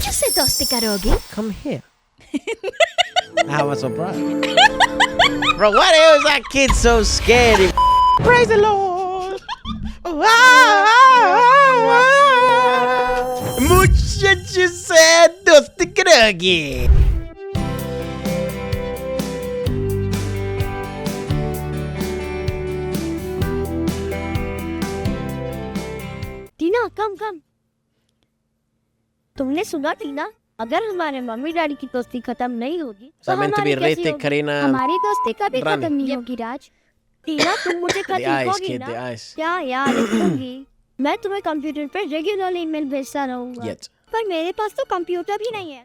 मुझसे दोस्ती करोगी? Come here. How am I surprised? Bro, why the hell is that kid so scared? Praise the Lord. मुझसे दोस्ती करोगी? टीना कम। तुमने सुना टीना, अगर हमारे मम्मी डैडी की दोस्ती खत्म नहीं होगी तो हमारी कैसी होगी? Karina, हमारी दोस्ती कभी Rani. खत्म नहीं होगी राज। टीना तुम मुझे कल the eyes, लिखोगी kid, ना? the eyes. क्या यार लिखूंगी। मैं तुम्हें कंप्यूटर पर रेगुलर ईमेल भेजता रहूंगा। Yet. पर मेरे पास तो कंप्यूटर भी नहीं है।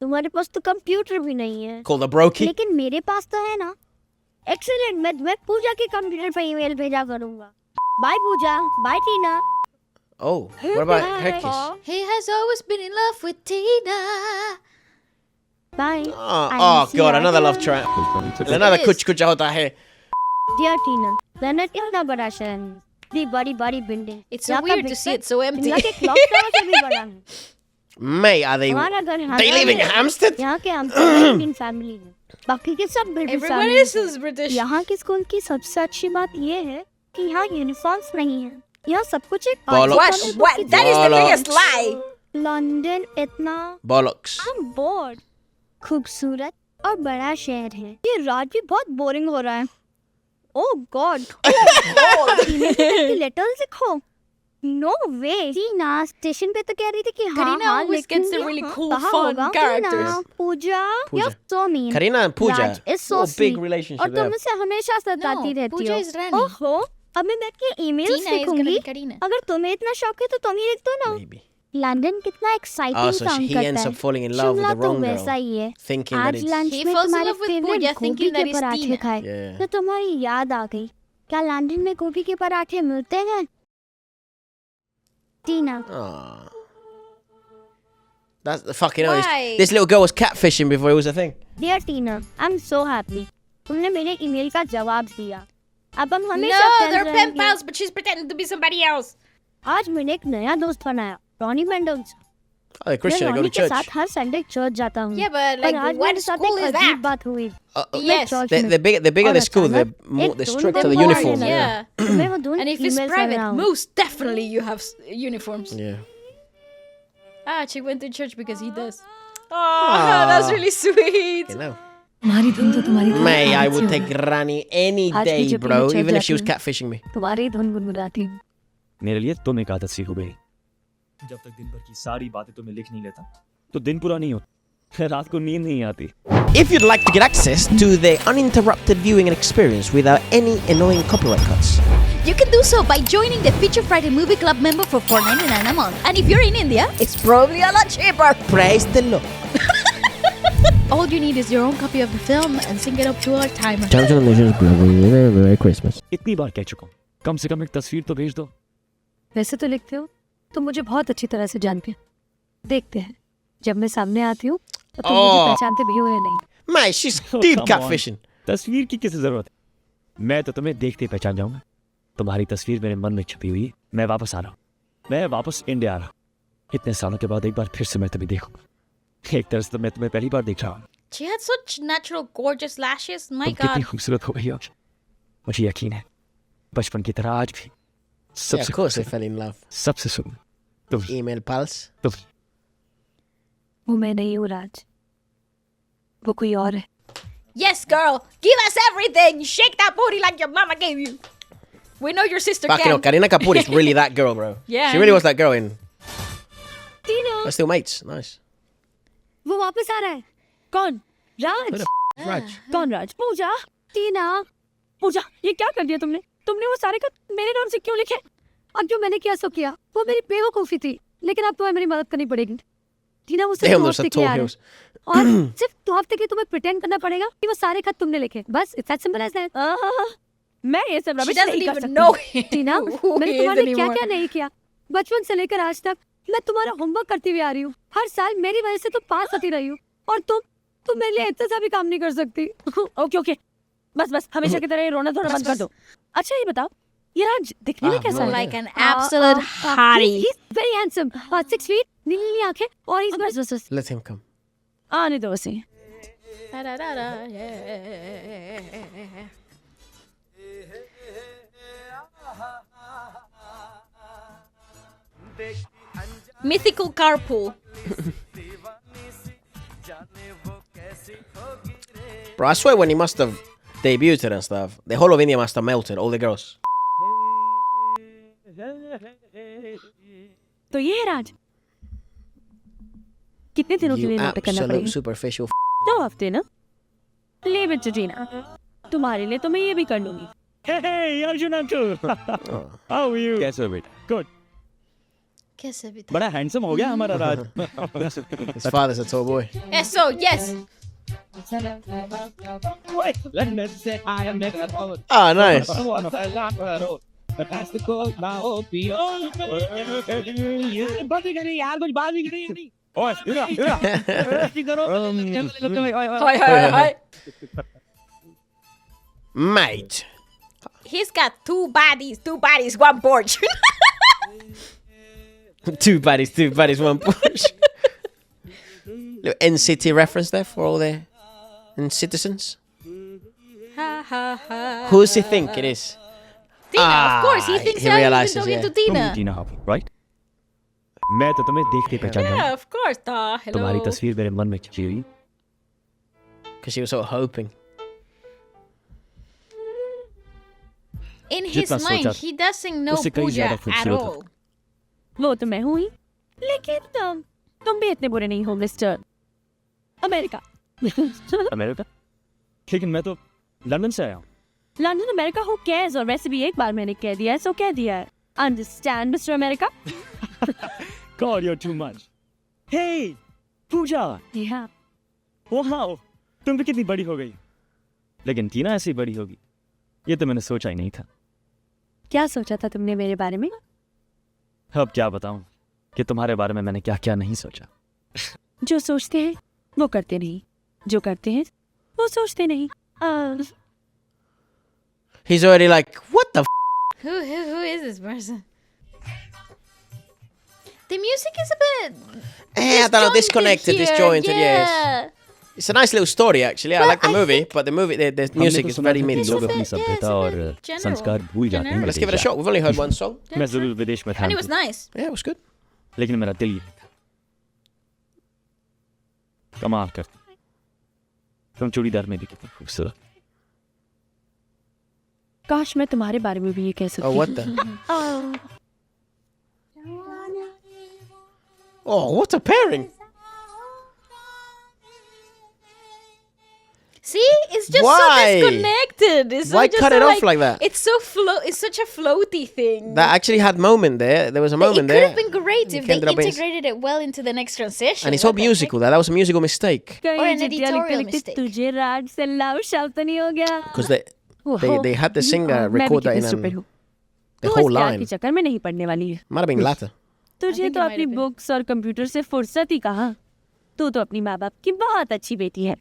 तुम्हारे पास तो कंप्यूटर भी नहीं है। Call the brokey. लेकिन मेरे पास तो है ना। एक्सीलेंट, मैं पूजा के कंप्यूटर पर ईमेल भेजा करूंगा। Bye Pooja, bye Tina. Oh, what about her kiss? He has always been in love with Tina. Bye. Oh God, another love triangle. Another It is. कुछ होता है. डियर टीना, लंदन इतना बड़ा शहर है। इतनी बड़ी building. It's so weird to see it so empty. दुनिया के क्लॉक टावर से भी बड़ा है। Mate, are they? हमारा घर They live in Hampstead? यहाँ के हम इंडियन फैमिली हैं। बाकी के सब British Everyone family else is British. यहाँ के स्कूल की सबसे अच्छी बात ये है कि यहाँ यूनिफॉर्म्स नहीं है। यहाँ सब कुछ एक Bollocks. What? That is the biggest lie. London इतना Bollocks. I'm bored. खूबसूरत और बड़ा शहर है। ये रात भी बहुत बोरिंग हो रहा है। ओह गॉड, लेटर्स लिखो। नो वे। टीना स्टेशन पे तो कह रही थी कि हाँ Karina हाँ always gets the लिखूंगी, really हाँ, cool, कहाँ fun होगा? characters. Tina, Puja, Pooja. you're so mean. Karina and Pooja. Raj is so What a big sweet. relationship और they तुम have. मुझसे हमेशा सताती No, रहती Pooja हो। is Rani. ओहो, अब मैं बैठ के ईमेल्स Tina is gonna लिखूंगी। be Karina. अगर तुम्हें इतना शौक है तो तुम ही लिख दो ना। Maybe. लंदन कितना Oh, exciting so sound he करता ends है। up falling in love with Shimla the तो wrong वैसा girl, ही है। thinking that आज it's. लंच He में falls in तुम्हारे love with फेवरेट Pooja, गोभी thinking के that is पराठे Tina. खाए Yeah. तो तुम्हारी याद आ गई। क्या लंदन में गोभी के पराठे मिलते हैं? टीना, Aw. That's the fucking hell. Why? This little girl was catfishing before it was a thing. Dear Tina, I am so happy. तुमने मेरे ईमेल का जवाब दिया। अब हम हमेशा No, friends they're pen रहेंगे। pals, but she's pretending to be somebody else. आज मैंने एक नया दोस्त बनाया, रॉनी मेंडल्स। Oh, they're मैं Christian. They go Ronnie to के साथ church. हर संडे चर्च जाता हूँ। Yeah, but पर like, आज what मेरे साथ school एक is अजीब that? बात हुई। Yes. चर्च The, में। the bigger और the school, the अचानक more एक the धुन stricter the बंद हो uniform. गई। Yeah. तो मैं वो धुन And if it's emails कर private, रहा हूँ। most definitely you have uniforms. Yeah. Ah, she went to church because he does. Oh, that's really sweet. You know. तुम्हारी धुन तो तुम्हारी धुन May I आदत would सी take हो गई। Rani any आज भी day, जब bro. मैं church Even if she was जाती हूँ, catfishing me. तुम्हारी धुन गुनगुनाती हूँ। मेरे लिए तुम एक आदत सी हो गई। जब तक दिन भर की सारी बातें तुम्हें लिख नहीं लेता तो दिन पूरा नहीं होता, रात को नींद नहीं आती। If you'd like to get access to the uninterrupted viewing and experience without any annoying copyright cuts, You can do so by joining the Feature Friday Movie Club member for $4.99 a month. And if you're in India, it's probably a lot cheaper. praise the Lord. All you need is your own copy of the film and sync it up to our timer. Terms and conditions apply. Merry Christmas. इतनी बार कह चुका हूँ, कम से कम एक तस्वीर तो भेज दो। वैसे तो लिखते हो, तुम मुझे बहुत अच्छी तरह से जानते हो। देखते हैं, जब मैं सामने आती हूँ तो तुम मुझे Oh. पहचानते भी हो या नहीं। Man, she's Oh, deep come on. catfishing. तस्वीर की किस जरूरत है? मैं तो तुम्हें देखते ही पहचान जाऊंगा। तुम्हारी तस्वीर मेरे मन में छपी हुई है। मैं वापस आ रहा हूँ, मैं वापस इंडिया आ रहा हूँ। इतने सालों के बाद एक बार फिर से मैं तुम्हें देखूंगा। एक तरह से तो मैं तुम्हें पहली बार देख रहा हूँ। She had such natural, gorgeous lashes. My तुम कितनी God. खूबसूरत हो गई हो। मुझे यकीन है, बचपन की तरह आज भी Yeah, सबसे of course they खूबसूरत, fell in love. सबसे सुंदर तुम Email pals. तुम वो मैं नहीं हूँ राज, वो कोई और है। Yes, girl. Give us everything. Shake that booty like your mama gave you. We know your sister Fucking hell, can. Karina Kapoor is really that girl, bro. Yeah, She I really know. was that girl in. Tina, We're still mates. Nice. वो वापस आ रहा है। कौन? राज। Raj. कौन राज? पूजा। टीना, पूजा, ये क्या कर दिया तुमने? तुमने वो सारे खत मेरे नाम से क्यों लिखे? अब जो मैंने किया सो किया। वो मेरी बेवकूफी थी, लेकिन अब तुम्हें मेरी मदद करनी पड़ेगी। टीना, वो सिर्फ Damn, 2 those हफ्ते are के लिए tall आ रहे heels. हैं। और सिर्फ 2 हफ्ते के तुम्हें प्रिटेंड करना पड़ेगा कि वो सारे खत तुमने लिखे। बस it's as simple as that. मैं ये सब She रबिश doesn't नहीं कर even सकती। know टीना, who मैंने he is तुम्हारे लिए क्या anymore. क्या नहीं किया। बचपन से लेकर आज तक मैं तुम्हारा होमवर्क करती हुई आ रही हूँ। हर साल मेरी वजह से तुम पास आती रही हो और तुम मेरे लिए इतना सा भी काम नहीं कर सकती। ओके, बस हमेशा की तरह ये रोना धोना बंद कर दो। अच्छा ये बताओ, ये राज दिखने में कैसा है? Like an absolute hottie. He's very handsome. 6 feet, नीली नीली आंखें और इस बस बस बस Let him come. आने दो उसे। Mythical carpool. Bro, I swear when he must have debuted and stuff, the whole of India must have melted, all the girls. तो ये है राज। कितने दिनों के You लिए नाटक करना absolute पड़ेगा? superficial 2 हफ्ते ना? ले बच्चो जीना, तुम्हारे लिए तो मैं ये भी कर लूंगी। Hey, Arjun uncle. How are you? कैसे हो बेटा? Good. कैसे भी था? बड़ा हैंडसम हो गया हमारा राज. His father's a tall boy. So yes. Let's say I am never alone. Ah, nice. यार कुछ बात भी करिए नहीं. ओए, इधर. Hi. Mate. He's got two bodies, one porch. Two baddies, one push. Little NCT reference there for all the citizens. Who does he think it is? Tina, of course, he Ah, thinks he that realizes, he's been talking yeah. to Tina. Tina half, right? मैं तो तुम्हें देखते ही पहचान Yeah, जाऊंगा. of course. Hello. तुम्हारी तस्वीर मेरे मन में छपी हुई. Because she was sort of hoping. In his जितना mind, सोचा, he doesn't know उससे कई Pooja ज्यादा at खूबसूरत all. वो तो मैं हुई, लेकिन तुम भी इतने बुरे नहीं हो मिस्टर अमेरिका। अमेरिका? लेकिन मैं तो लंदन से आया हूँ. लंदन अमेरिका हो कैस और वैसे भी एक बार मैंने कह दिया है सो कह दिया है। Understand mister America? God, you're too much. Hey, Pooja. Yeah. Wow, तुम भी कितनी बड़ी हो गई. लेकिन टीना ऐसी बड़ी होगी, ये तो मैंने सोचा ही नहीं था. क्या सोचा था तुमने मेरे बारे में? अब क्या बताऊं कि तुम्हारे बारे में मैंने क्या क्या नहीं सोचा. जो सोचते हैं वो करते नहीं, जो करते हैं वो सोचते नहीं। He's already like, what the Who is this person? The music is a bit I don't know, disconnected, here. disjointed, yes. Yeah. It's a nice little story, actually. I But like the I movie, but the music is very mid. लोग It's a अपनी bit- सभ्यता yeah, और it's a bit general. संस्कार भूल जाते हैं. General. Let's give it a shot. We've only heard one song. मैं जरूर विदेश में था, And it was nice. Yeah, it was good. लेकिन मेरा दिल ये था. कमाल करती. तुम चूड़ीदार में भी कितनी खूबसूरत. काश मैं तुम्हारे बारे में भी ये कह सकती। Oh, what the? Oh, what a pairing! See, it's just Why? so disconnected. It's Why just cut so it off like that? It's so it's such a floaty thing. That actually had moment there. There was a But moment it could there. have been great if You they ended up in- integrated it well into the next transition. And it's all What the musical. That was a musical mistake. कहीं Or an जिद्दियाँ editorial लिखते लिखते mistake. तुझे राज से love शब्द नहीं हो गया। Because they had the singer मैं भी record that कितनी in stupid हूँ। the तू whole इस प्यार line. के चक्कर में नहीं पड़ने वाली है। Might have been latter. तुझे think तो it might अपनी have been. बुक्स और कंप्यूटर से फुर्सत ही कहाँ। तू तो अपनी माँ बाप की बहुत अच्छी बेटी है।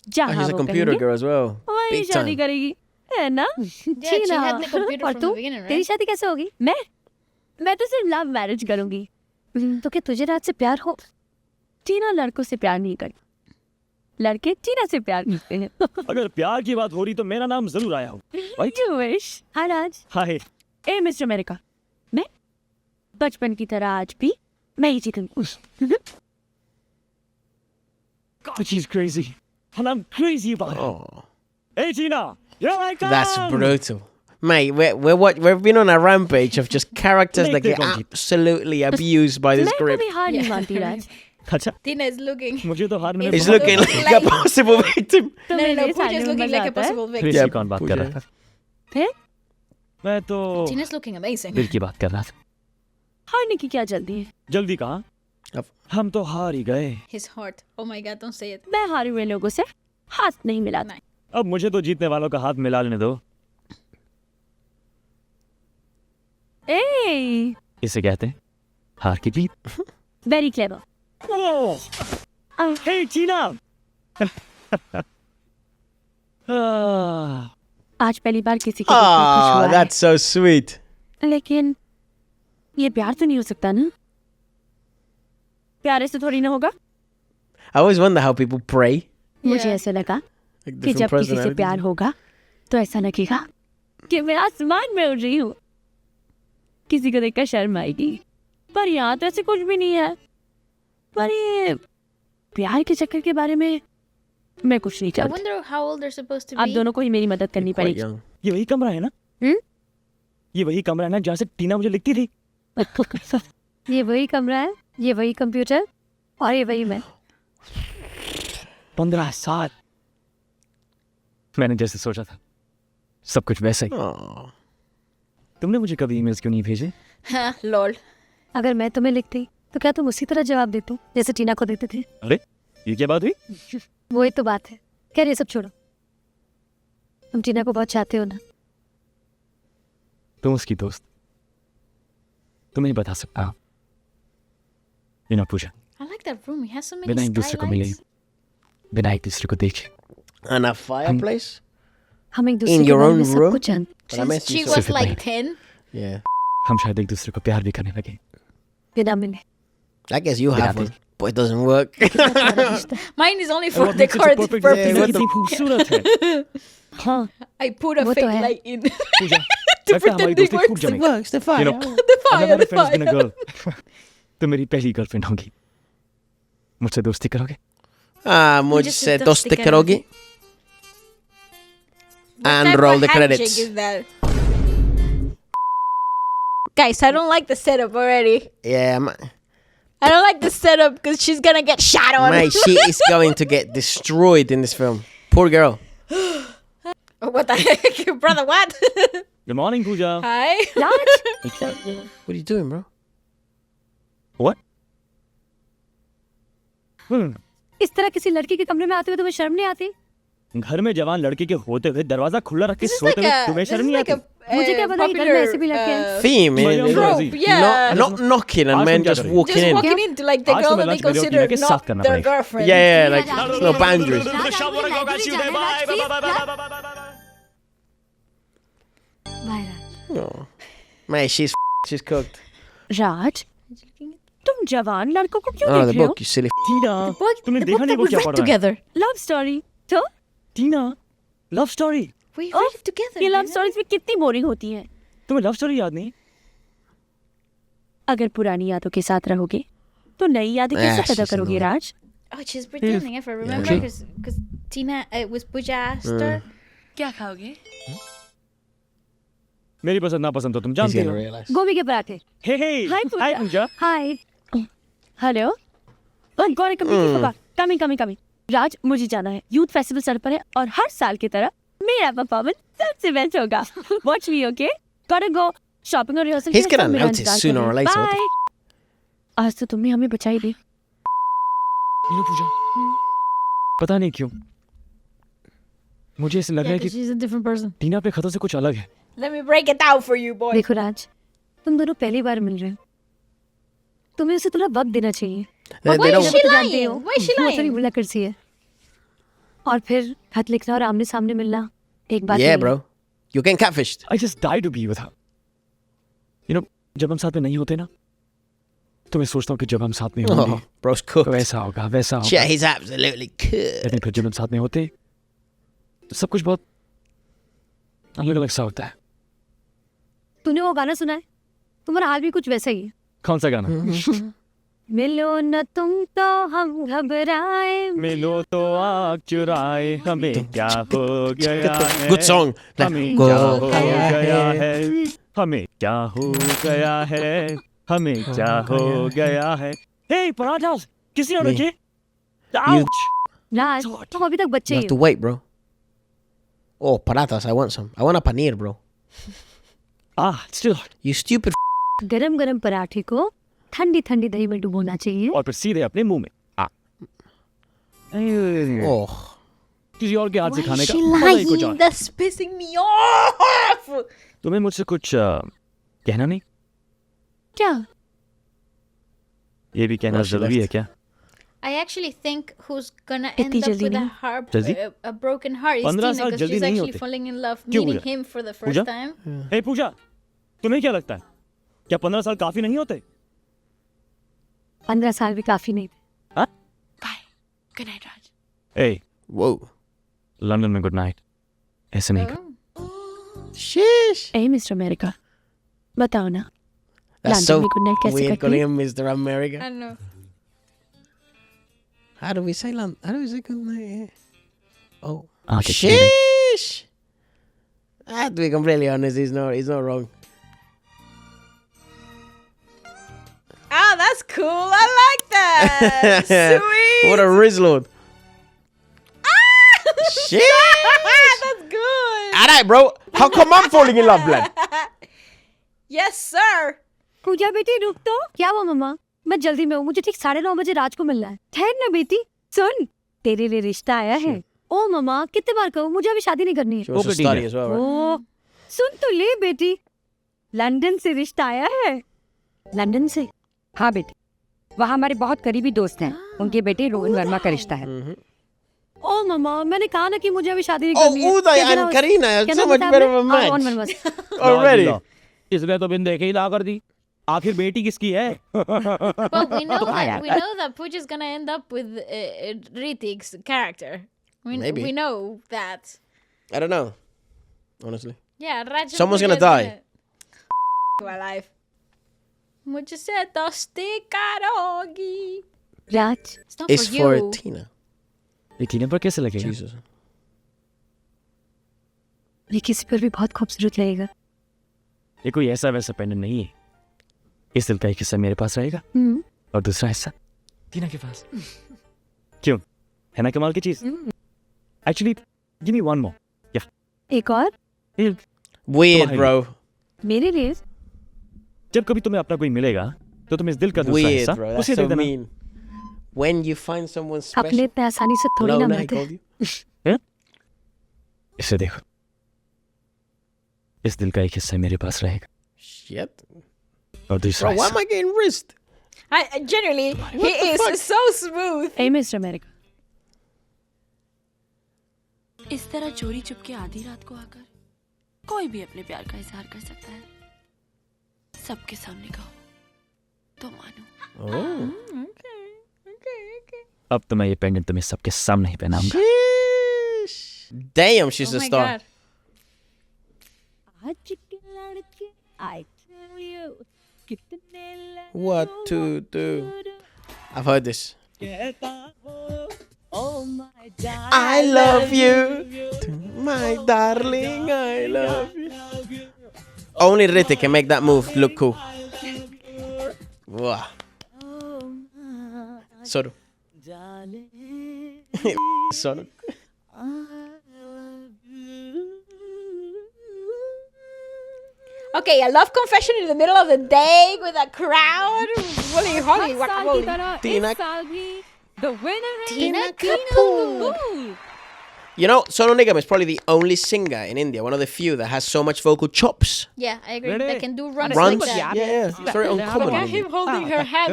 Oh, जहाँ she's a वो computer कहेंगे, girl as well. वही Big शादी time. करेगी, है ना? she Tina. had the computer और from तू, the beginning, right? तेरी शादी कैसे होगी? मैं तो सिर्फ लव मैरिज करूंगी। तो क्या तुझे राज से प्यार हो? टीना लड़कों से प्यार नहीं करती। लड़के टीना से प्यार करते हैं। अगर प्यार की बात हो रही तो मेरा नाम जरूर आया हो. Right? You wish. हाँ राज। हाय. ए मिस्टर अमेरिका, मैं बचपन की तरह आज भी मैं ही जीतूंगी। God, she's crazy. And I'm crazy about it. Oh, Hey, Tina. Here I come. that's brutal. Mate, we've been on a rampage of just characters that get absolutely abused by this मैं script. कभी हार नहीं मानती राज। अच्छा, Tina is looking. मुझे तो हारने में He's बहुत- looking like a possible victim. तो No, मेरे Pooja सामने is में looking मजा like a आता है। possible फिर victim. Yeah, इसी कौन बात कर Pooja. रहा था? फिर मैं तो Tina's looking amazing. दिल की बात कर रहा था. हारने की क्या जल्दी है? जल्दी कहाँ? अब- हम तो हार ही गए. His heart. Oh my god, don't say it. मैं हारे हुए लोगों से हाथ नहीं मिलाती। नहीं। अब मुझे तो जीतने वालों का हाथ मिला लेने दो. ए, इसे कहते हैं हार की जीत. Very clever. Hey, Tina. Ah, आज पहली बार किसी के दिल पर खुश Ah, हुआ है। that's so sweet. लेकिन ये प्यार तो नहीं हो सकता ना? प्यारे से थोड़ी ना होगा। I always wonder how people pray. मुझे ऐसा लगा Like कि different जब किसी से personalities. प्यार होगा तो ऐसा लगेगा कि मैं आसमान में उड़ रही हूँ। किसी को देखकर शर्म आएगी, पर यहाँ तो ऐसे कुछ भी नहीं है। पर ये प्यार के चक्कर के बारे में मैं कुछ नहीं I चाहती। wonder how old they're supposed to आप be. दोनों को ही मेरी मदद करनी Quite पड़ेगी। young. ये वही कमरा है ना? हम्म? ये वही कमरा है ना जहाँ से टीना मुझे लिखती थी? ये वही कमरा है, ये वही कंप्यूटर और ये वही मैं। 15 साल। मैंने जैसे सोचा था सब कुछ वैसा ही। Aw. तुमने मुझे कभी ईमेल्स क्यों नहीं भेजे? Huh, lol. अगर मैं तुम्हें लिखती तो क्या तुम उसी तरह जवाब देते जैसे टीना को देते थे? अरे ये क्या बात हुई? वही तो बात है। खैर ये सब छोड़ो, तुम टीना को बहुत चाहते हो ना? तुम उसकी दोस्त, तुम्हें बता सकता हूँ। You know, Puja, I like that room. It has so many बिना एक दूसरे को मिले, skylights. बिना एक दूसरे को देखे, And a fireplace? हम एक दूसरे In के your बारे own में सब room? कुछ जानते But I meant to She be was Specific like light. 10. Yeah. हम शायद एक दूसरे को प्यार भी करने लगे। बिना मिले। I guess you have one, but it doesn't work. Mine is only for What the makes it so cards perfect? Yeah, what purposes. कितनी खूबसूरत है। हाँ, I put a वो तो fake है। light in. पूजा, लगता है हमारी pretend दोस्ती it खूब works. It जमेगी। works, the fire. You know, The I've fire, never the friends been a fire. girl. तो मेरी पहली गर्लफ्रेंड होगी। मुझसे दोस्ती करोगे? मुझसे दोस्ती करोगी? What And type roll of the handshake credits. is that? Guys, I don't like the setup already. Yeah, I don't like the setup because she's gonna get shot on. mate, she is going to get destroyed in this film. Poor girl. What the heck? Brother, what? Good morning, Puja. Hi. What are you doing, bro? What? इस तरह किसी लड़की के कमरे में आते हुए तुम्हें शर्म नहीं आती? घर में जवान लड़के के होते हुए दरवाजा खुला रख के This is सोते like हुए a, तुम्हें this शर्म is नहीं like आती? a मुझे क्या पता कि घर में ऐसे भी लड़के हैं। Theme, Mariam eh? Razi. trope, yeah. Not knocking and आज men तुम क्या just करोगे? walking Just in. walking into like the आज girl तुम्हें that they lunch में consider रोटी के साथ not करना their पड़ेगा। girlfriend. Yeah, like there's no boundaries. Oh. Mate, she's cooked. राज, तुम जवान लड़कों को क्यों Oh, देख the रहे हो? book, you silly. टीना, तुमने The देखा book नहीं that वो we क्या read पढ़ रहा है? together. लव स्टोरी तो Tina, love story. We read it together. ये लव man. स्टोरीज में कितनी बोरिंग होती हैं। तुम्हें लव स्टोरी याद नहीं? अगर पुरानी यादों के साथ रहोगे तो नई यादें कैसे Ah, पैदा she's करोगे annoying. Raj? Oh, she's pretending. If I remember, Okay. because Tina was Pooja asked her. क्या खाओगे? मेरी पसंद ना पसंद तो तुम He's जानते gonna हो। realize. गोभी के पराठे। हे हे, Hi, पूजा। हाय पूजा। हाय। हेलो। ओह गॉड, कंप्लीटली फॉरगॉट। कमिंग। राज, मुझे जाना है। यूथ फेस्टिवल सर पर है और हर साल की तरह मेरा परफॉर्मेंस सबसे बेस्ट होगा। वॉच मी, ओके? गॉट गो शॉपिंग और rehearsal. He's gonna notice sooner or later. What the आज तो तुमने हमें बचाई दी। You know, पूजा, पता नहीं क्यों मुझे ऐसा लग रहा है कि she's a different person. टीना अपने खतों से कुछ अलग है। Let me break it down for you, boy. देखो राज, तुम दोनों पहली बार मिल रहे हो, तुम्हें उसे थोड़ा वक्त देना चाहिए। They Why is don't. she तो जानते lying? हो, Why is she वो थोड़ी lying? बुला कर सी है। और फिर खत लिखना और आमने सामने मिलना एक बात Yeah, नहीं है। bro. You're getting catfished. I just die to be with her. You know, जब हम साथ में नहीं होते ना, तो मैं सोचता हूँ कि जब हम साथ में होंगे Oh, bro's तो cooked. ऐसा होगा, वैसा होगा। Yeah, he's absolutely cooked. लेकिन फिर जब हम साथ में होते तो सब कुछ बहुत अलग अलग सा होता है। तूने वो गाना सुना है? तुम्हारा हाल भी कुछ वैसा ही है। कौन सा गाना? मिलो न तुम तो हम घबराए। मिलो तो आग चुराए, हमें क्या हो गया है? Good song. हमें Go क्या हो गया गया है। है? हमें क्या हो गया है? हमें क्या हो गया है? Hey, parathas! किसी और रखे? Ouch! राज, तुम अभी तक बच्चे You ही have to हो। wait, bro. Oh, paratas. I want some. I want a paneer, bro. Ah, it's still hot. You stupid. गरम गरम पराठे को ठंडी ठंडी दही में डुबोना चाहिए। और फिर सीधे अपने मुंह में। Oh. किसी और के हाथ से Why खाने is का she मजा ही कुछ lying? और। That's pissing me off. तुम्हें मुझसे कुछ कहना नहीं? क्या? ये भी कहना Well, she जरूरी है left. क्या? I actually think who's gonna इतनी end up जल्दी with a नहीं। heart, जल्दी? a broken heart is 15 Tina साल because जल्दी she's नहीं actually होते। falling in love, क्यों meeting Puja? him for the Puja? first time. हे पूजा, तुम्हें क्या लगता है? क्या 15 साल काफी नहीं होते? 15 साल भी काफी नहीं थे। Good night, Raj. ए Whoa. लंदन में गुड नाइट ऐसे नहीं कर। Sheesh. ए मिस्टर अमेरिका, बताओ ना, That's लंदन so में गुड नाइट कैसे weird करती calling है? him Mr. America. I know. How do we say London? How do we say good night? Oh. Okay, kidding. Sheesh. I have to be completely honest. He's not wrong. Oh, that's cool. I like that. Sweet. What a Rizlord. Shit. That's good. Alright, bro. How come I'm falling in love, lad? Yes, sir. पूजा बेटी रुक तो। क्या हुआ मम्मा? मैं जल्दी में हूँ, मुझे ठीक 9:30 बजे राज को मिलना है। ठहर ना बेटी, सुन, तेरे लिए रिश्ता आया है। ओ मम्मा, कितने बार कहूँ, मुझे अभी शादी नहीं करनी है। She wants to Okay, study dear. as well, right? ओ, सुन तो ले बेटी, लंदन से रिश्ता आया है। लंदन से? हाँ बेटी, वहाँ हमारे बहुत करीबी दोस्त हैं, उनके बेटे रोहन वर्मा का रिश्ता है। ओ मम्मा, मैंने कहा ना कि मुझे अभी शादी नहीं Oh, करनी है। Uday क्या and नाम- Karina are क्या so नाम much बताया better आपने? of a हाँ, match. रोहन वर्मा। Already. इसने तो बिन देखे ही ना कर दी। आखिर बेटी किसकी है? Well, we know यार। that Pooja's gonna end up with Ritik's character. Maybe. We know that. I don't know. Honestly. Yeah, Raj. and Someone's gonna Pooja is die. gonna- alive. मुझसे दोस्ती करोगी. राज, It's not It's for for you. Tina. ये टीने पर कैसे लगेगा? Jesus. ये किसी पर भी बहुत खूबसूरत लगेगा। ये कोई ऐसा वैसा पेंडेंट नहीं है। इस दिल का एक हिस्सा मेरे पास रहेगा और दूसरा हिस्सा टीना के पास। क्यों? है ना कमाल की चीज? Actually give me one more. या एक और Weird, Come on. bro. मेरे लिए। जब कभी तुम्हें अपना कोई मिलेगा तो तुम इस दिल का दूसरा Weird, हिस्सा bro. That's उसे दे so देना। mean. When you find someone special. अपने इतने आसानी से थोड़ी ना Lona, I मिलते। called you. इसे देखो, इस दिल का एक हिस्सा मेरे पास रहेगा Shit. और दूसरा Bro, why हिस्सा am I getting wrist? I genuinely, he is so smooth. A mister America, इस तरह चोरी चुपके आधी रात को आकर कोई भी अपने प्यार का इजहार कर सकता है। सबके सामने कहो तो मानो। Oh. अब तो मैं ये पेंडेंट तुम्हें सबके सामने ही पहनाऊंगा। Sheesh. Damn, she's Oh a my star. god. आज के लड़के, I tell you, कितने What to do? I've heard this. Oh my God, I love you. My darling, I love you. Only Ritik can make that move look cool. Wow. Soru. Soru. Okay, a love confession in the middle of the day with a crowd. Holy, holy, guacamole. Tina- the winner is Tina Kapoor. You know, Sonu Nigam is probably the only singer in India, one of the few that has so much vocal chops. Yeah, I agree. Really? They can do runs Runs? like that. Yeah. It's very uncommon. Look at in him India. holding her hand.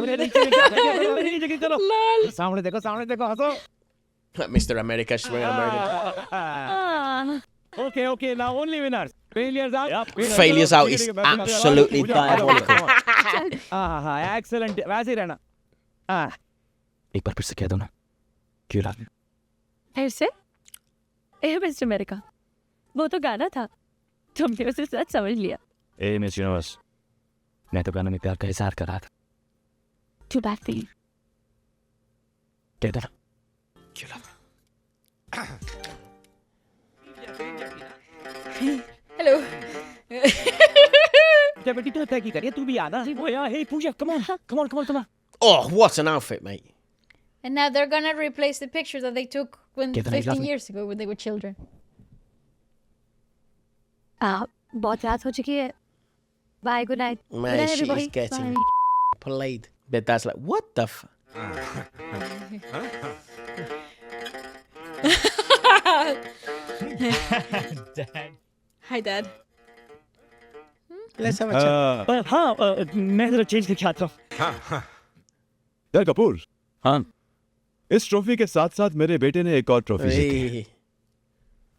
सामने देखो हंसो। Mr. America, she's wearing American. Okay, now only winners. Failures out. Failures out is absolutely diabolical. हाँ, excellent. वैसे ही रहना। एक बार फिर से कह दो ना, क्यों लव यू? फिर से? ए मिस्टर अमेरिका, वो तो गाना था, तुमने उसे सच समझ लिया। ए मिस यूनिवर्स, मैं तो गाना में प्यार का इजहार कर रहा था। Too bad for you. कह दो ना, क्यों लव Hello. यू? बेटी तो तय की करिए, तू भी आना। ओ यार, हे पूजा, come on. Oh, what an outfit, mate. And now they're gonna replace the picture that they took when Give it a 15 lovely- years ago when they were children. बहुत रात हो चुकी है। Bye, good night. Good Man, night, she everybody. is getting Bye. played. But that's like, what the f? Hi, Dad. Let's have a chat. हाँ, मैं जरा change करके आता हूँ। यार कपूर, हाँ, इस ट्रॉफी के साथ साथ मेरे बेटे ने एक और ट्रॉफी जीती है। Hey.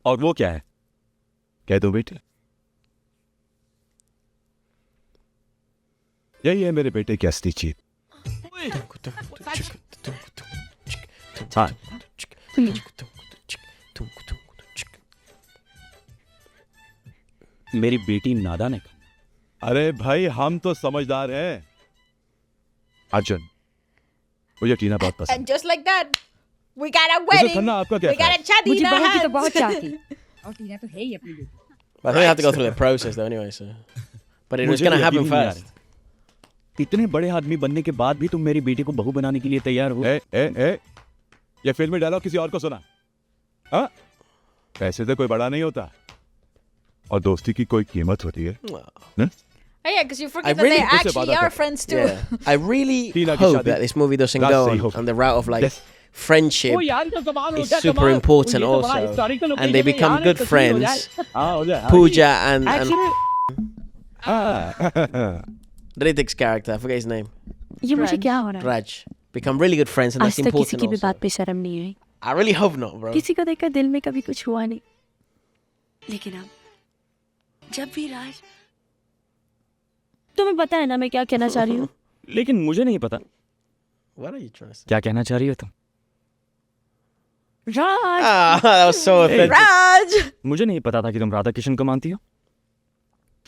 और वो क्या है? कह दो बेटे। यही है मेरे बेटे की असली जीत। हाँ मेरी बेटी नादान है। अरे भाई हम तो समझदार हैं। अर्जुन, मुझे टीना बहुत पसंद And just like that, we got a है। wedding. खन्ना आपका क्या We got ख्याल? a शादी मुझे in our बहू की तो hands. बहुत चाहती। But I think they have to go through the process though anyway, so. But it was मुझे going to भी happen यकीन नहीं आ first. रहा। इतने बड़े आदमी बनने के बाद भी तुम मेरी बेटी को बहू बनाने के लिए तैयार हो। ए, ये फिल्मी डायलॉग किसी और को सुना? हाँ? पैसे से कोई बड़ा नहीं होता और दोस्ती की कोई कीमत होती है। Oh yeah, because you I forget that really- they What's actually about are that? friends too. Yeah. I really Tina ki hope shaadi. that this movie doesn't That's go the hope. on the route of like Yes. friendship is super important also, and they become good friends. Pooja and Ritik's character, I forget his name, ये मुझे क्या हो रहा है? Raj, become really good friends, and आज that's तक किसी की important भी बात also. पे शर्म नहीं हुई। I really hope not, bro. किसी को देखकर दिल में कभी कुछ हुआ नहीं। लेकिन अब जब भी राज तुम्हें पता है ना मैं क्या कहना चाह रही हूँ? लेकिन मुझे नहीं पता What are you trying to say? क्या कहना चाह रही हो तुम। राज, Ah, that was so offensive. Raj! मुझे नहीं पता था कि तुम राधा किशन को मानती हो।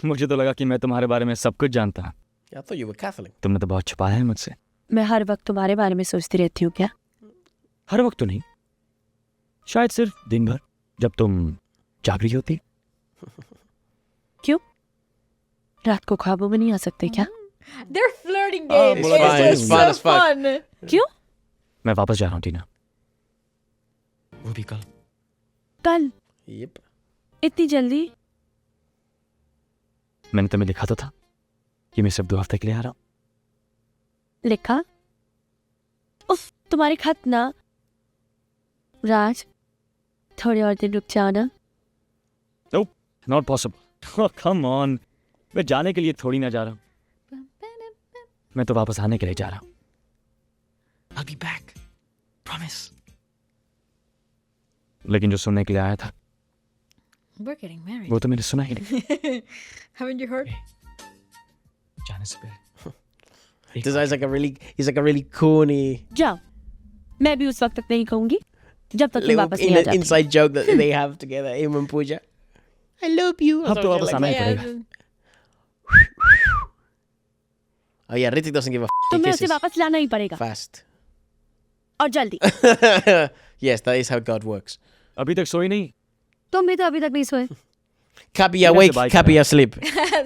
मुझे तो लगा कि मैं तुम्हारे बारे में सब कुछ जानता हूँ। I thought you were Catholic. तुमने तो बहुत छुपाया है मुझसे। मैं हर वक्त तुम्हारे बारे में सोचती रहती हूँ क्या? हर वक्त तो नहीं, शायद सिर्फ दिन भर जब तुम जाग रही होती। क्यों? रात को ख्वाबों में नहीं आ सकते क्या? They're flirting Oh, games. it's fine, It's it's just fun so as fuck. fun. क्यों? मैं वापस जा रहा हूँ टीना। वो भी कल। कल? Yep. इतनी जल्दी? मैंने तुम्हें लिखा तो था कि मैं सिर्फ 2 हफ्ते के लिए आ रहा हूँ। लिखा? उफ, तुम्हारे खत ना। राज, थोड़े और दिन रुक जाओ ना। Not possible. कम ऑन, मैं जाने के लिए थोड़ी ना जा रहा हूँ, मैं तो वापस आने के लिए जा रहा हूँ। I'll be back, promise. लेकिन जो सुनने के लिए आया था We're getting married. वो तो मैंने सुना ही नहीं। Haven't you heard? जाने से पहले This guy's he's like a really corny जाओ, मैं भी उस वक्त तक नहीं कहूंगी जब तक तुम little वापस नहीं आ जाती। inside joke that they have together, him and Pooja. I love you. or अब तो something वापस like आना ही that. पड़ेगा। Oh yeah, Ritik doesn't give a f. तुम्हें He उसे kisses वापस लाना ही पड़ेगा fast. और जल्दी। Yes, that is how God works. अभी तक सोई नहीं। तुम भी तो अभी तक नहीं सोए। Cappy He has a awake, bike Cappy now. asleep.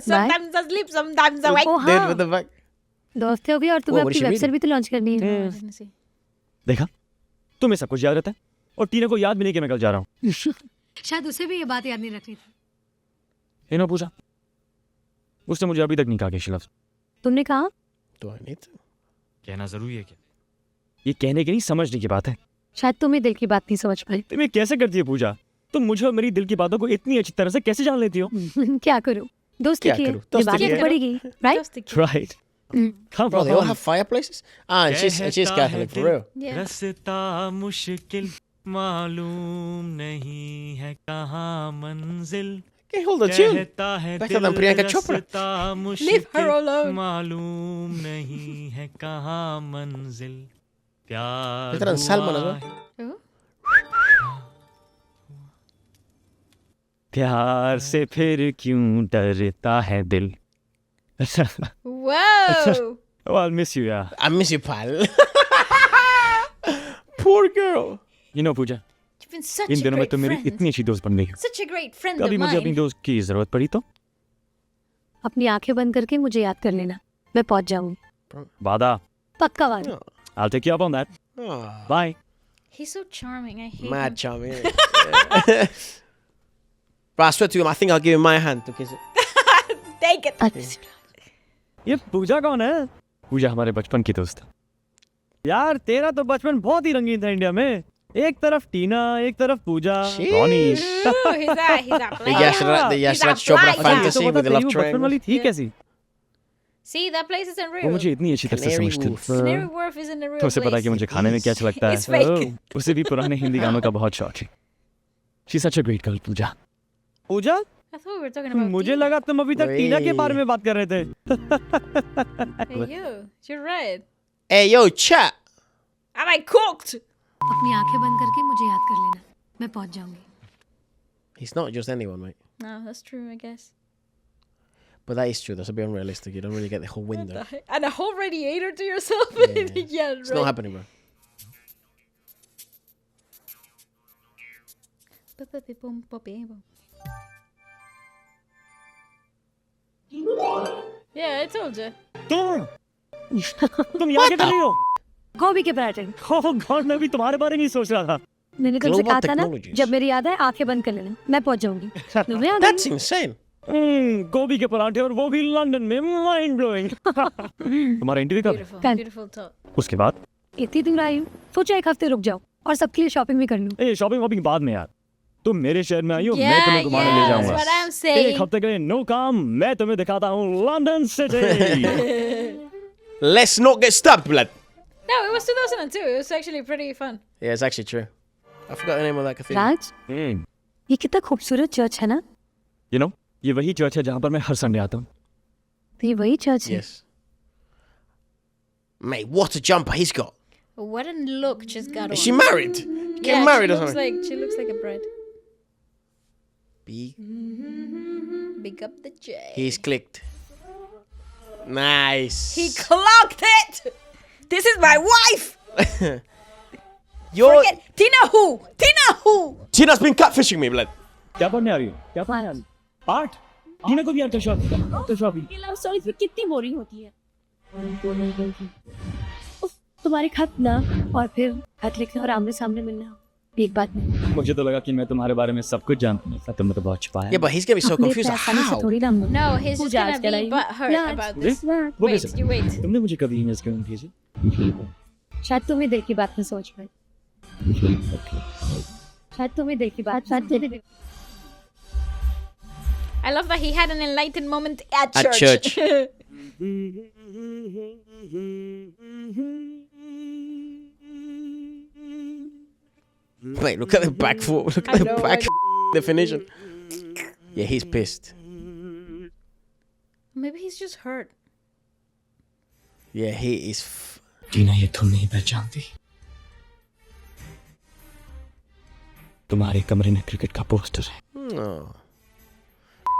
Sometimes I sleep, sometimes I wake. O Dude, हाँ, what the fuck? दोस्त हो भी और तुम्हें what is अपनी she वेबसाइट भी तो लॉन्च करनी है। देखा, तुम्हें सब कुछ याद रहता है और टीना को याद भी नहीं कि मैं कल जा रहा हूँ। शायद उसे भी ये बात याद नहीं रखनी थी। ये ना पूछा, उसने मुझे अभी तक नहीं कहा कि लफ्ज। तुमने कहा? Do I need to? कहना जरूरी है क्या? ये कहने की नहीं, समझने की बात है। शायद तुम्हें दिल की बात नहीं समझ पाई। तुम ये कैसे करती है पूजा? तुम मुझे और मेरी दिल की बातों को इतनी अच्छी तरह से कैसे जान लेती हो? क्या करूं? दोस्ती क्या की है, करूं? दोस्ती निभानी की तो है। पड़ेगी, right? Right? Come Bro, they all on. have fireplaces? Ah, and she's Catholic, for real. Yeah. रास्ता मुश्किल मालूम नहीं है कहाँ मंजिल Okay, hold the tune. कहता है Better than Priyanka Chopra. रास्ता Leave her मुश्किल alone. मालूम नहीं है कहाँ मंजिल प्यार Better than Salman as हुआ well. है। Oh. प्यार से फिर क्यों डरता है दिल? Whoa! Oh, I'll miss you, yeah. I miss you, pal. Poor girl. You know, Puja, You've been such in a दिनों में great तुम मेरी friend. इतनी अच्छी दोस्त बन गई हो। Such a great friend कभी of मुझे अपनी mine. दोस्त की जरूरत पड़ी तो अपनी आंखें बंद करके मुझे याद कर लेना, मैं पहुंच जाऊंगी। वादा। पक्का वादा। I'll take you up on that. Oh, Bye. He's so charming. I hate mad him. charming. Isn't it? But I swear to him, I think I'll give him my hand to kiss it. Take it. अच्छा, ये पूजा कौन है? पूजा हमारे बचपन की दोस्त। यार तेरा तो बचपन बहुत ही रंगीन था इंडिया में। एक तरफ टीना, एक तरफ पूजा, Ronnie. Ooh, he's a The player. Yashraj He's a Chopra player. fantasy तो with the तेरी love वो बचपन triangle. वाली थी Yeah. कैसी? See, that place isn't वो real. मुझे इतनी अच्छी तरह से Canary समझती Wharf. Canary Wharf isn't a real तो उसे पता है place. कि मुझे खाने में क्या अच्छा लगता It's fake. है। ओह, उसे भी पुराने हिंदी गानों का बहुत शौक है। She's such a great girl, Puja. Puja? I thought we were talking about मुझे Tina. लगा तुम अभी तक टीना के बारे में बात कर रहे थे। Hey, you. You're right. Hey, yo, chat. Am I cooked? अपनी आंखें बंद करके मुझे याद कर लेना, मैं पहुंच जाऊंगी. He's not just anyone, mate. No, that's true, I guess. But that is true. That's a bit unrealistic. You don't really get the whole window. And a whole radiator to yourself? Yeah, It's not happening, bro. Yeah, I told you. तुम यहाँ क्या कर रही हो? गोभी के पराठे. Oh God, मैं भी तुम्हारे बारे में ही सोच रहा था. मैंने तुमसे Global कहा था ना, technologies. जब मेरी याद आए आंखें बंद कर लेना, मैं पहुंच जाऊंगी. तुम्हें याद That's आई? insane. गोभी के पराठे और वो भी लंदन में, माइंड ब्लोइंग. तुम्हारा इंटरव्यू कब है? Beautiful, Can- beautiful talk. उसके बाद इतनी दूर आई हूँ, सोचा एक हफ्ते रुक जाओ और सबके लिए शॉपिंग भी कर लूं. ए शॉपिंग वॉपिंग बाद में यार. तुम मेरे शहर में आई हो, मैं Yeah, तुम्हें घुमाने ले yeah, जाऊंगा. that's what I'm saying. एक हफ्ते के लिए नो काम, मैं तुम्हें दिखाता हूँ London city. Let's not get stabbed, blood. No, it was 2002. It was actually pretty fun. Yeah, it's actually true. I forgot the name of that cathedral. राज, ये कितना खूबसूरत चर्च है ना? You know, ये वही चर्च है जहाँ पर मैं हर संडे आता हूँ. तो ये वही चर्च है. Yes. Mate, what a jumper he's got. What a look she's got on. Is she married? Get married or something? She looks like a bride. B. Big up the J. He's clicked. Nice. He clocked it. This is my wife. You're. Forget Tina who? Tina who? Tina's been catfishing me, blood. क्या पढ़ने आ रही हो? क्या पढ़ने आ रही हो? Art. टीना को भी आर्ट का शौक है. तो शौक. ये लव स्टोरीज में कितनी बोरिंग होती है. उफ, तुम्हारे खत ना और फिर खत लिखना और आमने सामने मिलना एक बात नहीं. मुझे तो लगा कि मैं तुम्हारे बारे में सब कुछ जानता हूँ. तुमने तो बहुत छुपाया. Yeah, but he's gonna be so अपने confused. इतने आसानी से How? थोड़ी ना हम No, he's just पूजा gonna आज be कराई. butthurt Yeah, about ji? this. वो Wait, कैसे? you wait. तुमने मुझे कभी ईमेल्स क्यों नहीं भेजे? शायद तुम्हें दिल की बात में सोच पाए. शायद तुम्हें दिल की बात शायद तुम्हें I love that he had an enlightened moment at At church. church. Wait, look at the back foot. Look I at the know, back I definition. Yeah, he's pissed. Maybe he's just hurt. Yeah, he is. टीना ये तुम नहीं पहचानती. तुम्हारे कमरे में cricket का poster है. Oh.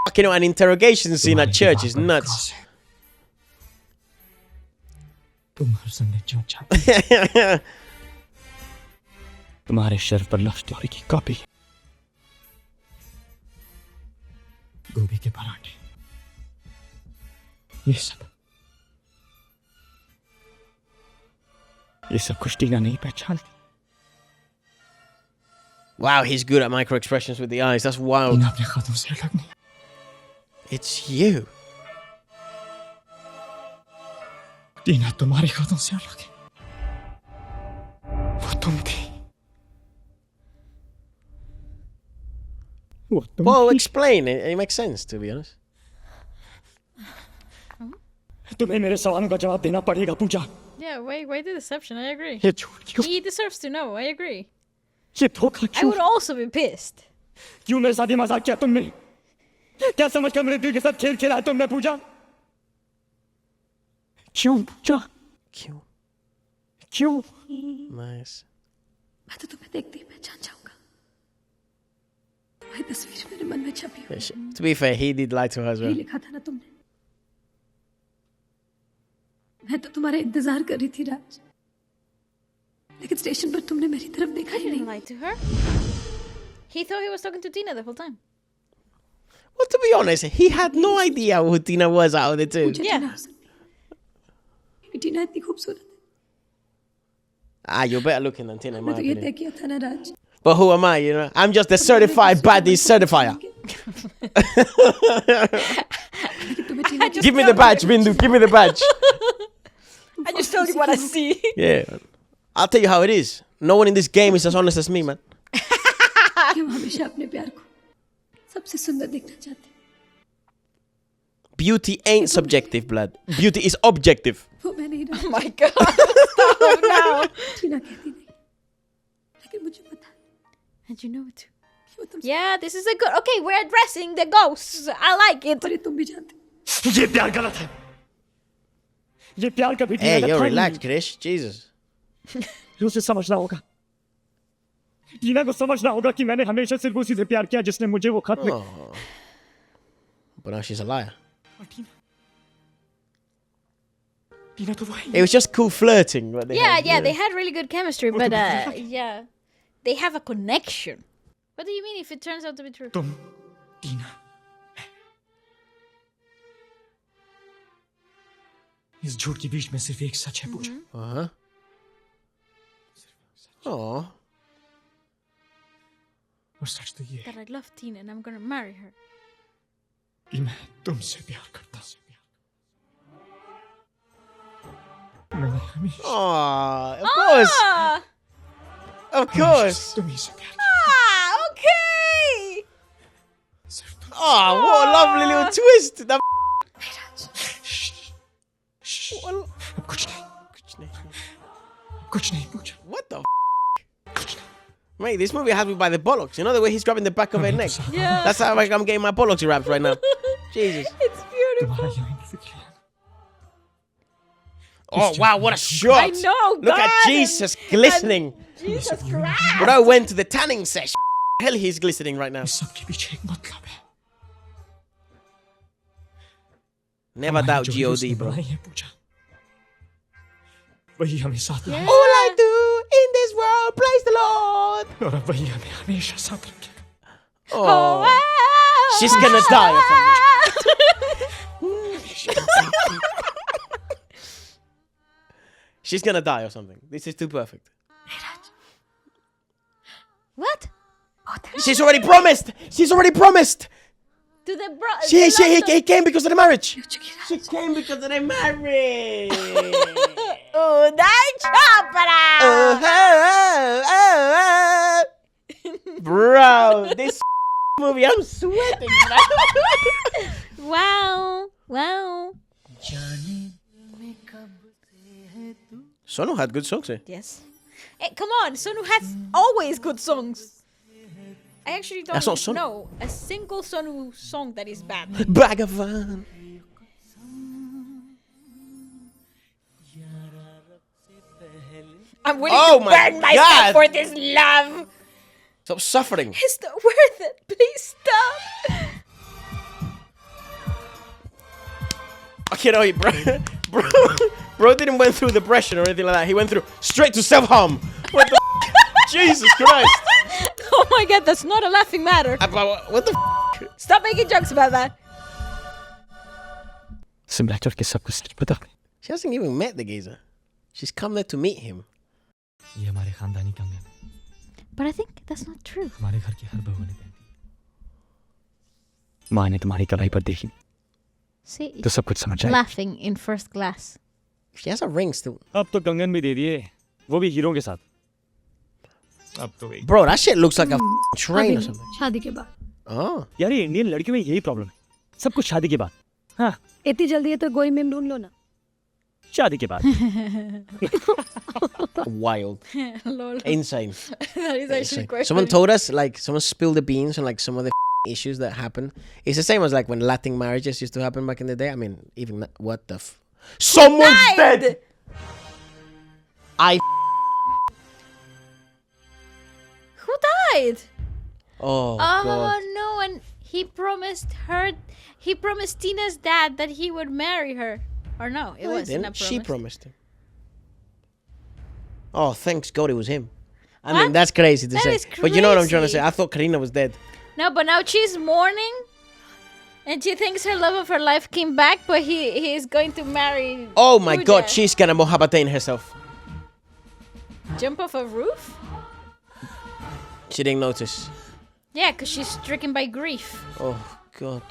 Fucking an interrogation scene at church is nuts. तुम हर संडे चर्च आते. तुम्हारे शर्फ पर लव स्टोरी की कॉपी. गोभी के पराठे. ये सब कुछ टीना नहीं पहचानती. Wow, he's good at micro expressions with the eyes. That's wild. टीना अपने कदम से अलग नहीं. It's you. टीना तुम्हारे कदम से अलग है. वो तुम थी. वो तुम Well, थी. explain it. It makes sense, to be honest. तुम्हें मेरे सवालों का जवाब देना पड़ेगा पूजा. Yeah, why the deception? I agree. ये झूठ क्यों? He deserves to know. I agree. ये धोखा I क्यों? would also be pissed. क्यों मेरे साथ ये मजाक किया तुमने? क्या समझकर मेरे दिल के साथ खेल खेला है तुमने पूजा? क्यों पूजा? Cute. क्यों? Nice. मैं तो तुम्हें देखते ही पहचान जाऊंगा. वही तस्वीर मेरे मन में छपी हुई Yeah, to be fair, he did lie to her as है. well. लिखा था ना तुमने. मैं तो तुम्हारा इंतजार कर रही थी राज. लेकिन स्टेशन पर तुमने मेरी तरफ देखा I ही didn't नहीं. lie to her. He thought he was talking to Tina the whole time. Well, to be honest, he had no idea who Tina was out of the two. मुझे Yeah. टीना हो सकती है. क्योंकि टीना इतनी खूबसूरत है. Ah, you're better looking than Tina, in my मैं तो ये opinion. तय किया था ना राज. But who am I, you know? I'm just a certified baddie certifier. तुम्हें टीना Give me the badge, Bindu. Give me the badge. I just told you what I see. Yeah. I'll tell you how it is. No one in this game is as honest as me, man. क्यों हमेशा अपने प्यार को सबसे सुंदर दिखना चाहते. Beauty ain't subjective, blood. Beauty is objective. वो मैं नहीं रहा. Oh my god. Stop now. टीना कहती नहीं. लेकिन मुझे पता है And you know it too. कि वो तुम. Yeah, this is a good. Okay, we're addressing the ghosts. I like it. पर ये तुम भी जानते. ये प्यार गलत है. ये प्यार कभी Hey, टीना yo, का था ही relax, Krish. Jesus. नहीं। उसे समझना होगा, टीना को समझना होगा कि मैंने हमेशा सिर्फ उसी से प्यार किया जिसने मुझे वो खत Oh. But now she's a liar. टीना तो वही It was just cool flirting. What they Yeah, had, yeah, they had really good chemistry, but yeah, they have a connection. What do you mean if it turns out to be true? तुम टीना इस झूठ के बीच में सिर्फ एक सच है पूजा। Uh-huh. Oh. और सच तो ये है That I love Tina and I'm gonna marry her. कि मैं तुमसे प्यार करता हूँ। मैंने हमेशा Oh, of course. Ah, Of course. तुम्ही से प्यार किया। okay. सिर्फ तुम। Oh, what a lovely little twist. That अब कुछ नहीं, कुछ नहीं पूजा। What the Mate, this movie has me by the bollocks. You know the way he's grabbing the back of her neck? Yeah. That's how like, I'm getting my bollocks wrapped right now. Jesus. It's beautiful. तुम्हारा यहाँ इंतजार। Oh, wow, what a shot. I know, Look at God, Jesus glistening. Jesus Christ. Bro went to the tanning session. Hell, he's glistening right now. इस सब के पीछे एक मतलब है। Never doubt जो भी उसने G.O.D, bro. बनाई है पूजा, वही हमें साथ लाए All I do in this world, praise the Lord. और अब वही हमें हमेशा साथ रखेगा। Oh, she's gonna die or something. She's gonna die or something. This is too perfect. What? She's already promised. She's already promised. To the bro. He came because of the marriage. She came because of the marriage. Uday Chopra. Bro, this movie, I'm sweating. Wow. Wow. Sonu had good songs here. Yes. Hey, come on, Sonu has always good songs. I actually That's not don't Sonu. know a single Sonu song that is bad. Bhagavan. I'm willing Oh to my burn myself God. for this love. Stop suffering. It's not worth it. Please stop. Okay, no, bro didn't went through depression or anything like that. He went through straight to self-harm. What the Jesus Christ. Oh my God, that's not a laughing matter. What the Stop making jokes about that. सिम्बलेटर के सब कुछ पता है। She hasn't even met the geezer. She's come there to meet him. ये हमारे खानदानी काम है। But I think that's not true. हमारे घर की हर बहू ने पहनी। माँ ने तुम्हारी कलाई पर देखी See, तो सब कुछ समझ आया। laughing in first class. She has a ring still. अब तो कंगन भी दे दिए, वो भी हीरो के साथ। अब तो एक Bro, that shit looks like a train or something. शादी के बाद। Oh. यार ये इंडियन लड़कियों में यही प्रॉब्लम है, सब कुछ शादी के बाद। हाँ, इतनी जल्दी है तो गोई में ढूंढ लो ना। शादी के बाद। Wild. Lol. Insane. That is actually Insane. quite Someone funny. told us, like, someone spilled the beans on, like, some of the issues that happen. It's the same as, like, when Latin marriages used to happen back in the day. I mean, even that, what the Someone's died? dead! Who died? Oh, Oh God. no, and he promised Tina's dad that he would marry her. Or no, it No, he wasn't a didn't. promise. She promised him. Oh, thanks God it was him. I What? mean, that's crazy to That say. is But you know what I'm trying to say? crazy. I thought Karina was dead. No, but now she's mourning. And she thinks her love of her life came back, but he is going to marry. Oh my God, Pooja. she's gonna mohabbatain herself. Jump off a roof? She didn't notice. Yeah, because she's stricken by grief. Oh God.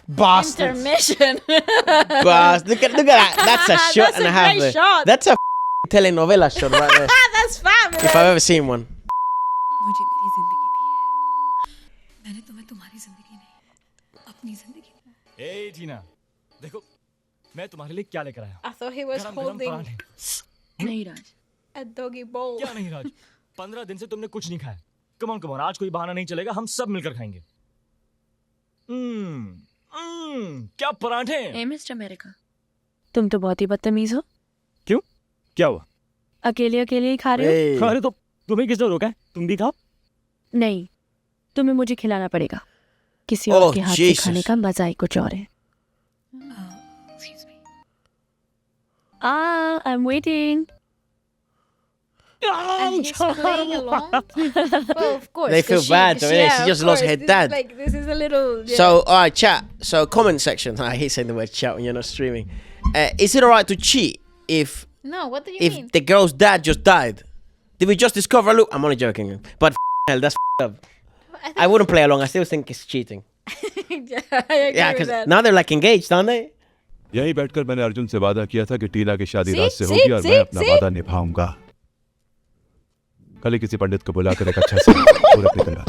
Bastard. Intermission. Bastard. Look at that. That's a shot That's and a a half. great there. shot. That's a telenovela shot right there. That's fabulous. If I've ever seen one. मुझे मेरी जिंदगी दी है मैंने तुम्हें तुम्हारी जिंदगी नहीं अपनी जिंदगी ए टीना, देखो मैं तुम्हारे लिए क्या लेकर आया I thought he was गरम गरम holding पराठे। नहीं राज, a doggy bowl. क्या नहीं राज, 15 दिन से तुमने कुछ नहीं खाया। कम ऑन, आज कोई बहाना नहीं चलेगा, हम सब मिलकर खाएंगे। क्या पराठे। ए मिस्टर अमेरिका, तुम तो बहुत ही बदतमीज हो, क्यों, क्या हुआ? अकेले अकेले ही खा रहे हो। Hey. अरे तो तुम्हें किसने रोका है? तुम भी खाओ। नहीं, तुम्हें मुझे खिलाना पड़ेगा। किसी Oh, और के हाथ से Jesus. खाने का मजा ही कुछ और है। I'm waiting. And he's playing along. Well, of course. They 'cause feel bad, though, innit? She of just lost course, her this is dad. Like this is a little. Yeah. So, all right, chat. So, comment section. I hate saying the word chat when you're not streaming. Is it alright to cheat if No, what do you mean? the girl's dad just died? Did we just discover? Look, I'm only joking, but hell, that's up. I wouldn't play along. I still think it's cheating. Yeah, I agree Yeah, with because that. now they're like engaged, aren't they? यही बैठकर मैंने अर्जुन से वादा किया था कि टीना की शादी See? रात से See? होगी और See? मैं अपना See? वादा निभाऊंगा। कल ही किसी पंडित को बुलाकर एक अच्छा सा मुहूर्त निकलवा।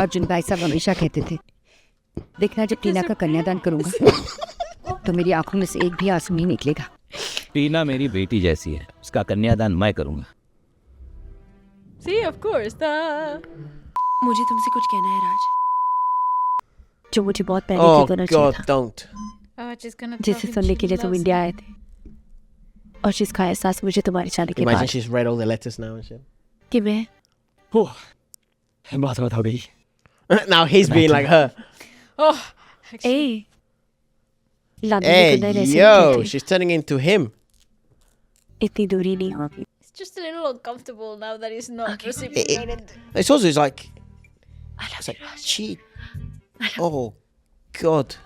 अर्जुन भाई साहब हमेशा कहते थे, देखना जब टीना का कन्यादान करूंगा तो मेरी आंखों में से एक भी आंसू नहीं निकलेगा। टीना मेरी बेटी जैसी है, उसका कन्यादान मैं करूंगा। See, of course. मुझे तुमसे कुछ कहना है राज। जो मुझे बहुत पहले Oh ही करना चाहिए God, था, don't. Oh, just gonna. जिसे सुनने के लिए तुम इंडिया आए थे, और जिसका एहसास मुझे तुम्हारे जाने के Imagine बाद she's read all the letters now and shit. कि मैं ओह, बात हो गई। Now he's being like her. Oh, ए लादने Hey, को नहीं yo, रहते she's turning into him. इतनी दूरी नहीं होगी। it's just a little uncomfortable now that he's not It- reciprocated. It's also like, it's like cheat. Oh God.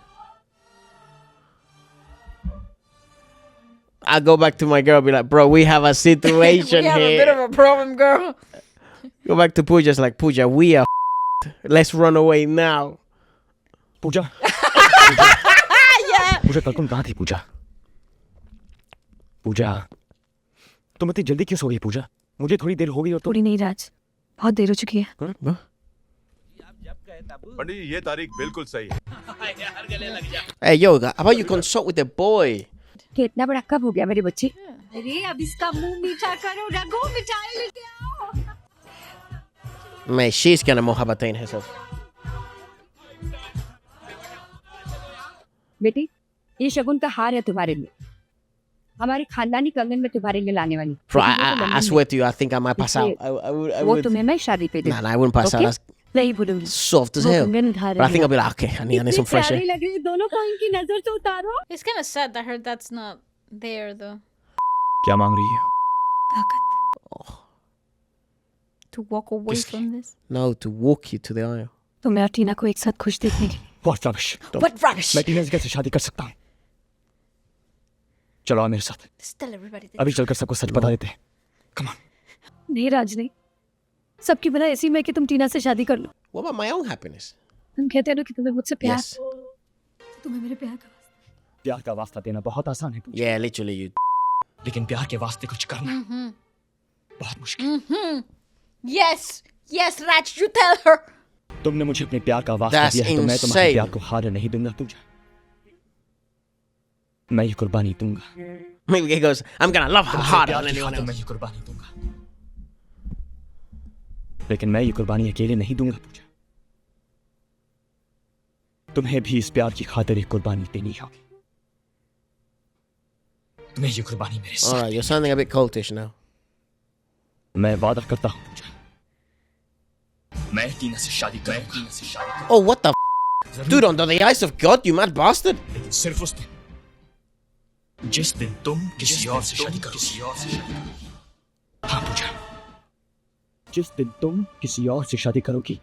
I go back to my girl, be like, bro, we have a situation We have a here. bit of a problem, girl. Go back to Pooja's like, Pooja, we are. Let's run away now. पूजा, पूजा कल तुम कहाँ थी? पूजा, पूजा, तुम इतनी जल्दी क्यों सो गई? पूजा, मुझे थोड़ी देर हो गई और तुम। थोड़ी नहीं राज, बहुत देर हो चुकी है। पंडित जी ये तारीख बिल्कुल सही है। Hey, yo, how about you consult with the boy? कि इतना बड़ा कब हो गया मेरे बच्चे? अरे अब इसका मुंह मीठा करो, रघु मिठाई लेके आओ। Mate, she's gonna mohabbatain herself. बेटी, ये शगुन का हार है तुम्हारे लिए, हमारे खानदानी कंगन में तुम्हारे लिए लाने वाली। Bro, लेकिन वो तो I London swear to you, I think I might pass out. इसलिए I वो would. तुम्हें मैं शादी पे दे Nah, I wouldn't pass out. Okay. That's नहीं भूलूंगी। soft as वो hell. कंगन उठा But I रही think है। I'll be like, okay, I need some fresh air. लग रही, दोनों को इनकी नजर से उतारो। It's kind of sad that her dad's not there, though. क्या मांग रही है? To walk away from this. No, to walk you to the aisle. तो मैं और टीना को एक साथ खुश देखने के लिए। What rubbish? What rubbish! मैं टीना से कैसे शादी कर सकता हूँ? चलो आओ मेरे साथ, Just tell everybody this. अभी चलकर सबको सच बता देते हैं। Come on. नहीं राज नहीं, सबकी भला ऐसी मैं कि तुम टीना से शादी कर लो। What about my own happiness? तुम कहते हो ना कि तुम्हें मुझसे प्यार, Yes. तुम्हें मेरे प्यार का प्यार का वास्ता देना बहुत आसान है, Yeah, literally, you. लेकिन प्यार के वास्ते कुछ करना Mm-hmm. बहुत मुश्किल। Yes! Yes, Raj, you tell her! तुमने मुझे अपने प्यार का वास्ता That's दिया है तो मैं तुम्हारे insane. प्यार को हार नहीं दूंगा। पूजा, मैं ये कुर्बानी दूंगा। Maybe he goes, I'm gonna love her harder प्यार than की anyone खातिर else. मैं ये कुर्बानी दूंगा, लेकिन मैं ये कुर्बानी अकेले नहीं दूंगा। पूजा, तुम्हें भी इस प्यार की खातिर एक कुर्बानी देनी होगी। तुम्हें ये कुर्बानी मेरे साथ। Alright, you're sounding a bit cultish now. मैं वादा करता हूँ पूजा, मैं टीना से शादी करूंगा। Oh, what the Dude, under the eyes of God, you mad bastard. लेकिन सिर्फ उस दिन जिस दिन तुम किसी और से शादी करोगी। हाँ पूजा, जिस दिन तुम किसी और से शादी करोगी,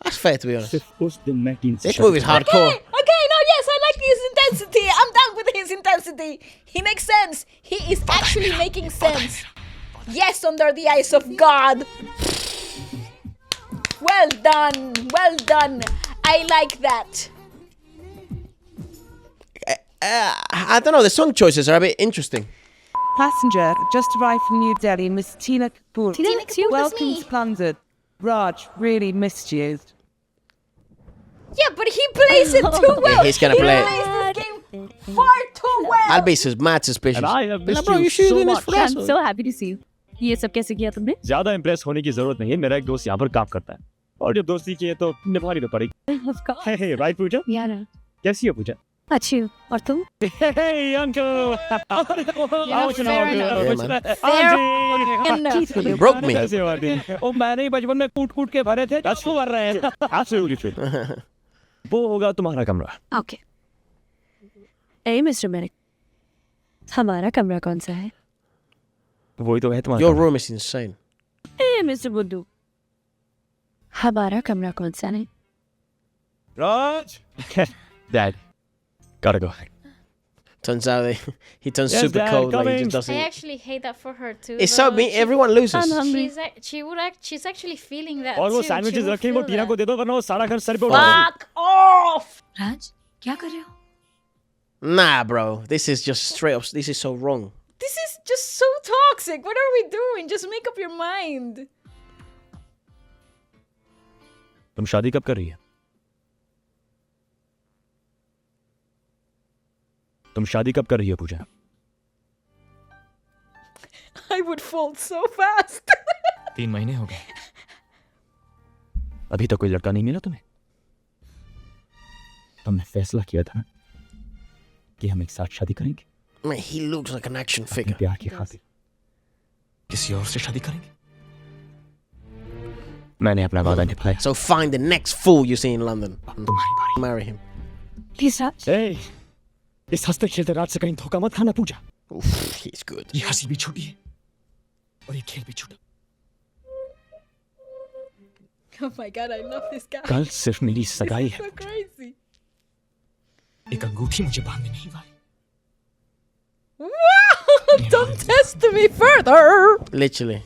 That's fair, to be honest. सिर्फ उस दिन मैं टीन से This शादी movie's hardcore. Okay, no, yes, I like his intensity. I'm down with his intensity. He makes sense. He is actually making sense. Yes, under the eyes of God. Well done. Well done. I like that. I don't know, the song choices are a bit interesting. Passenger just arrived from New Delhi, Miss Tina Kapoor. Tina, it's you, that's Welcome me. to Splendid. Raj really missed you. Yeah, but he plays it too well. he's gonna He play it. plays this game Far too well. I'll be mad suspicious. And I have Be like, missed bro, you you sure so you're doing this much. for us? I'm so happy to see you. ये सब कैसे किया तुमने? ज्यादा impress होने की जरूरत नहीं है, मेरा एक दोस्त यहाँ पर काम करता है और जब दोस्ती की है तो निभानी तो पड़ेगी। Of course. हे राइट पूजा, यार कैसी है पूजा? अच्छी हूँ और तुम? हे अंकल, आओ fair enough. You broke me. कैसे हो आदमी? ओ मैंने ही बचपन में कूट के भरे थे, 10 को भर रहे हैं। Absolutely. वो होगा तुम्हारा कमरा। Okay. Hey, Mr. Merrick. हमारा कमरा कौन सा है? वही तो है तुम्हारा Your कमरा। room is insane. Hey, Mr. Buddhu. हमारा कमरा कौन सा है? राज, Dad, gotta go. Turns out he turns Yes, super Dad, cold. Like he coming. just I doesn't. actually hate that for her too. It's so though. mean. Everyone loses. I'm hungry. She's actually feeling that और वो too. Sandwiches She will रखे वो feel Tina that. को दे दो वरना वो सारा घर सर पे उड़ा देगी। Fuck off! राज, क्या कर रहे हो? Nah, bro. This is just straight up. This is so wrong. This is just so toxic. What are we doing? Just make up your mind. तुम शादी कब कर रही है? तुम शादी कब कर रही हो पूजा? I would fold so fast. 3 महीने हो गए। अभी तक कोई लड़का नहीं मिला तुम्हें? तुमने फैसला किया था कि हम एक साथ शादी करेंगे। Man, he looks like an action अपने figure. प्यार की खातिर किसी और से शादी करेंगे। मैंने अपना वादा निभाया। So find the next fool you see in London. तुम्हारी बारी। Marry him. Please, राज. ए, इस हंसते खेलते रात से कहीं धोखा मत खाना पूजा। Oof, he's good. ये हंसी भी छोटी है और ये खेल भी छोटा। Oh my god, I love this guy. कल सिर्फ मेरी सगाई है। So crazy. एक अंगूठी मुझे बांधने नहीं वाली। Wow! Don't test me further. Literally.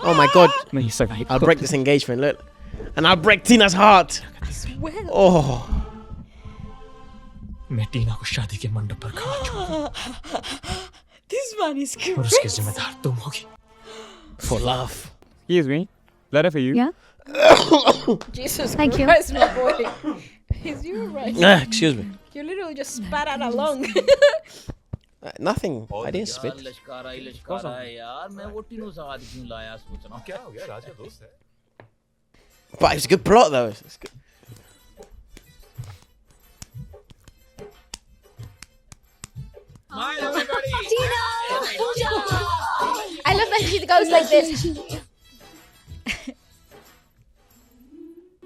Oh my god. मेरी सगाई I'll break this engagement. Look. And I'll break Tina's heart. Well, Oh. मैं टीना को शादी के मंडप पर खड़ा छोड़ this man is और उसकी crazy. जिम्मेदार तुम होगी। For love. Excuse me. Letter for you. Yeah. Jesus Thank you. Christ, my boy. Is you right? Excuse me. You literally just spat out a lung. Nothing. I didn't spit. लश्कारा ही लश्कारा है यार, मैं वो तीनों साथ क्यों लाया सोच रहा हूँ। क्या हो गया? राज का दोस्त है। But it's a good plot though. It's good. I love that she goes like this.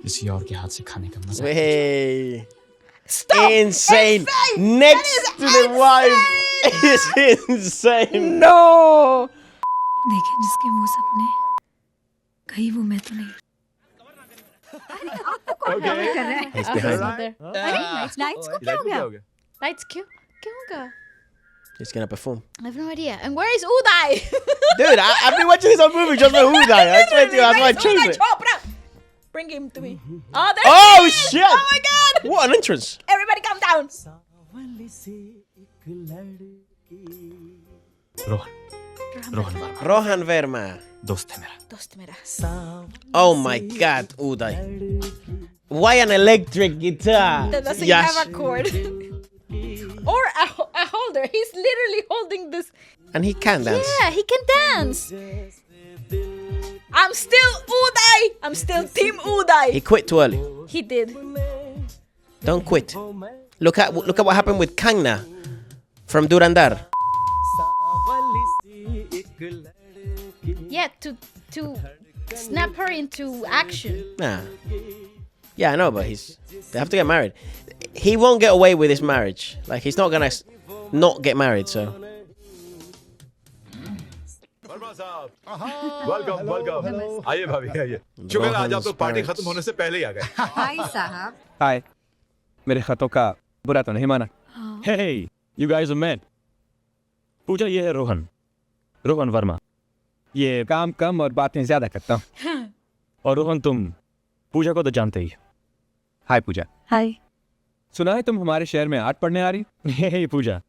किसी और के हाथ से खाने का मजा। Way. Stop! Insane. Insane! Next That is to the wife. It's insane. No! देखे जिसके मुंह सपने, कहीं वो मैं तो नहीं। He's behind me. There. Lights को क्या हो गया? Lights क्यों? क्यों होगा? He's gonna perform. I have no idea. And where is Uday? Dude, I've been watching this whole movie just for Uday. I swear to you, that's why I Where is chose Uday it. Chopra? Bring him to me. Oh, there Oh he is! shit! Oh my god! What an entrance! Everybody calm down. Rohan Rohan Verma. दोस्त है मेरा। Dost mera. Oh my god, Uday. Why an electric guitar? That doesn't Yes. have a chord. Or a holder. He's literally holding this. And he can dance. Yeah, he can dance. I'm still Uday. I'm still Team He Uday. quit too early. He did. Don't quit. Look at what happened with Kangna from Durandar. Yeah, to snap her into action. Nah. Yeah, I know, but they have to get married. He won't get away with his marriage. Like he's not gonna not get married. So Verma साहब, welcome. आइए भाभी, आइए। शुक्र है आज आप लोग party खत्म होने से पहले ही आ गए। हाय साहब। हाय। मेरे खतों का बुरा तो नहीं माना। Hey, you guys are men. पूजा ये है रोहन वर्मा। ये काम कम और बातें ज्यादा करता हूँ। और रोहन तुम पूजा को तो जानते ही। हाय पूजा। हाय। सुना है तुम हमारे शहर में आर्ट पढ़ने आ रही? हे पूजा,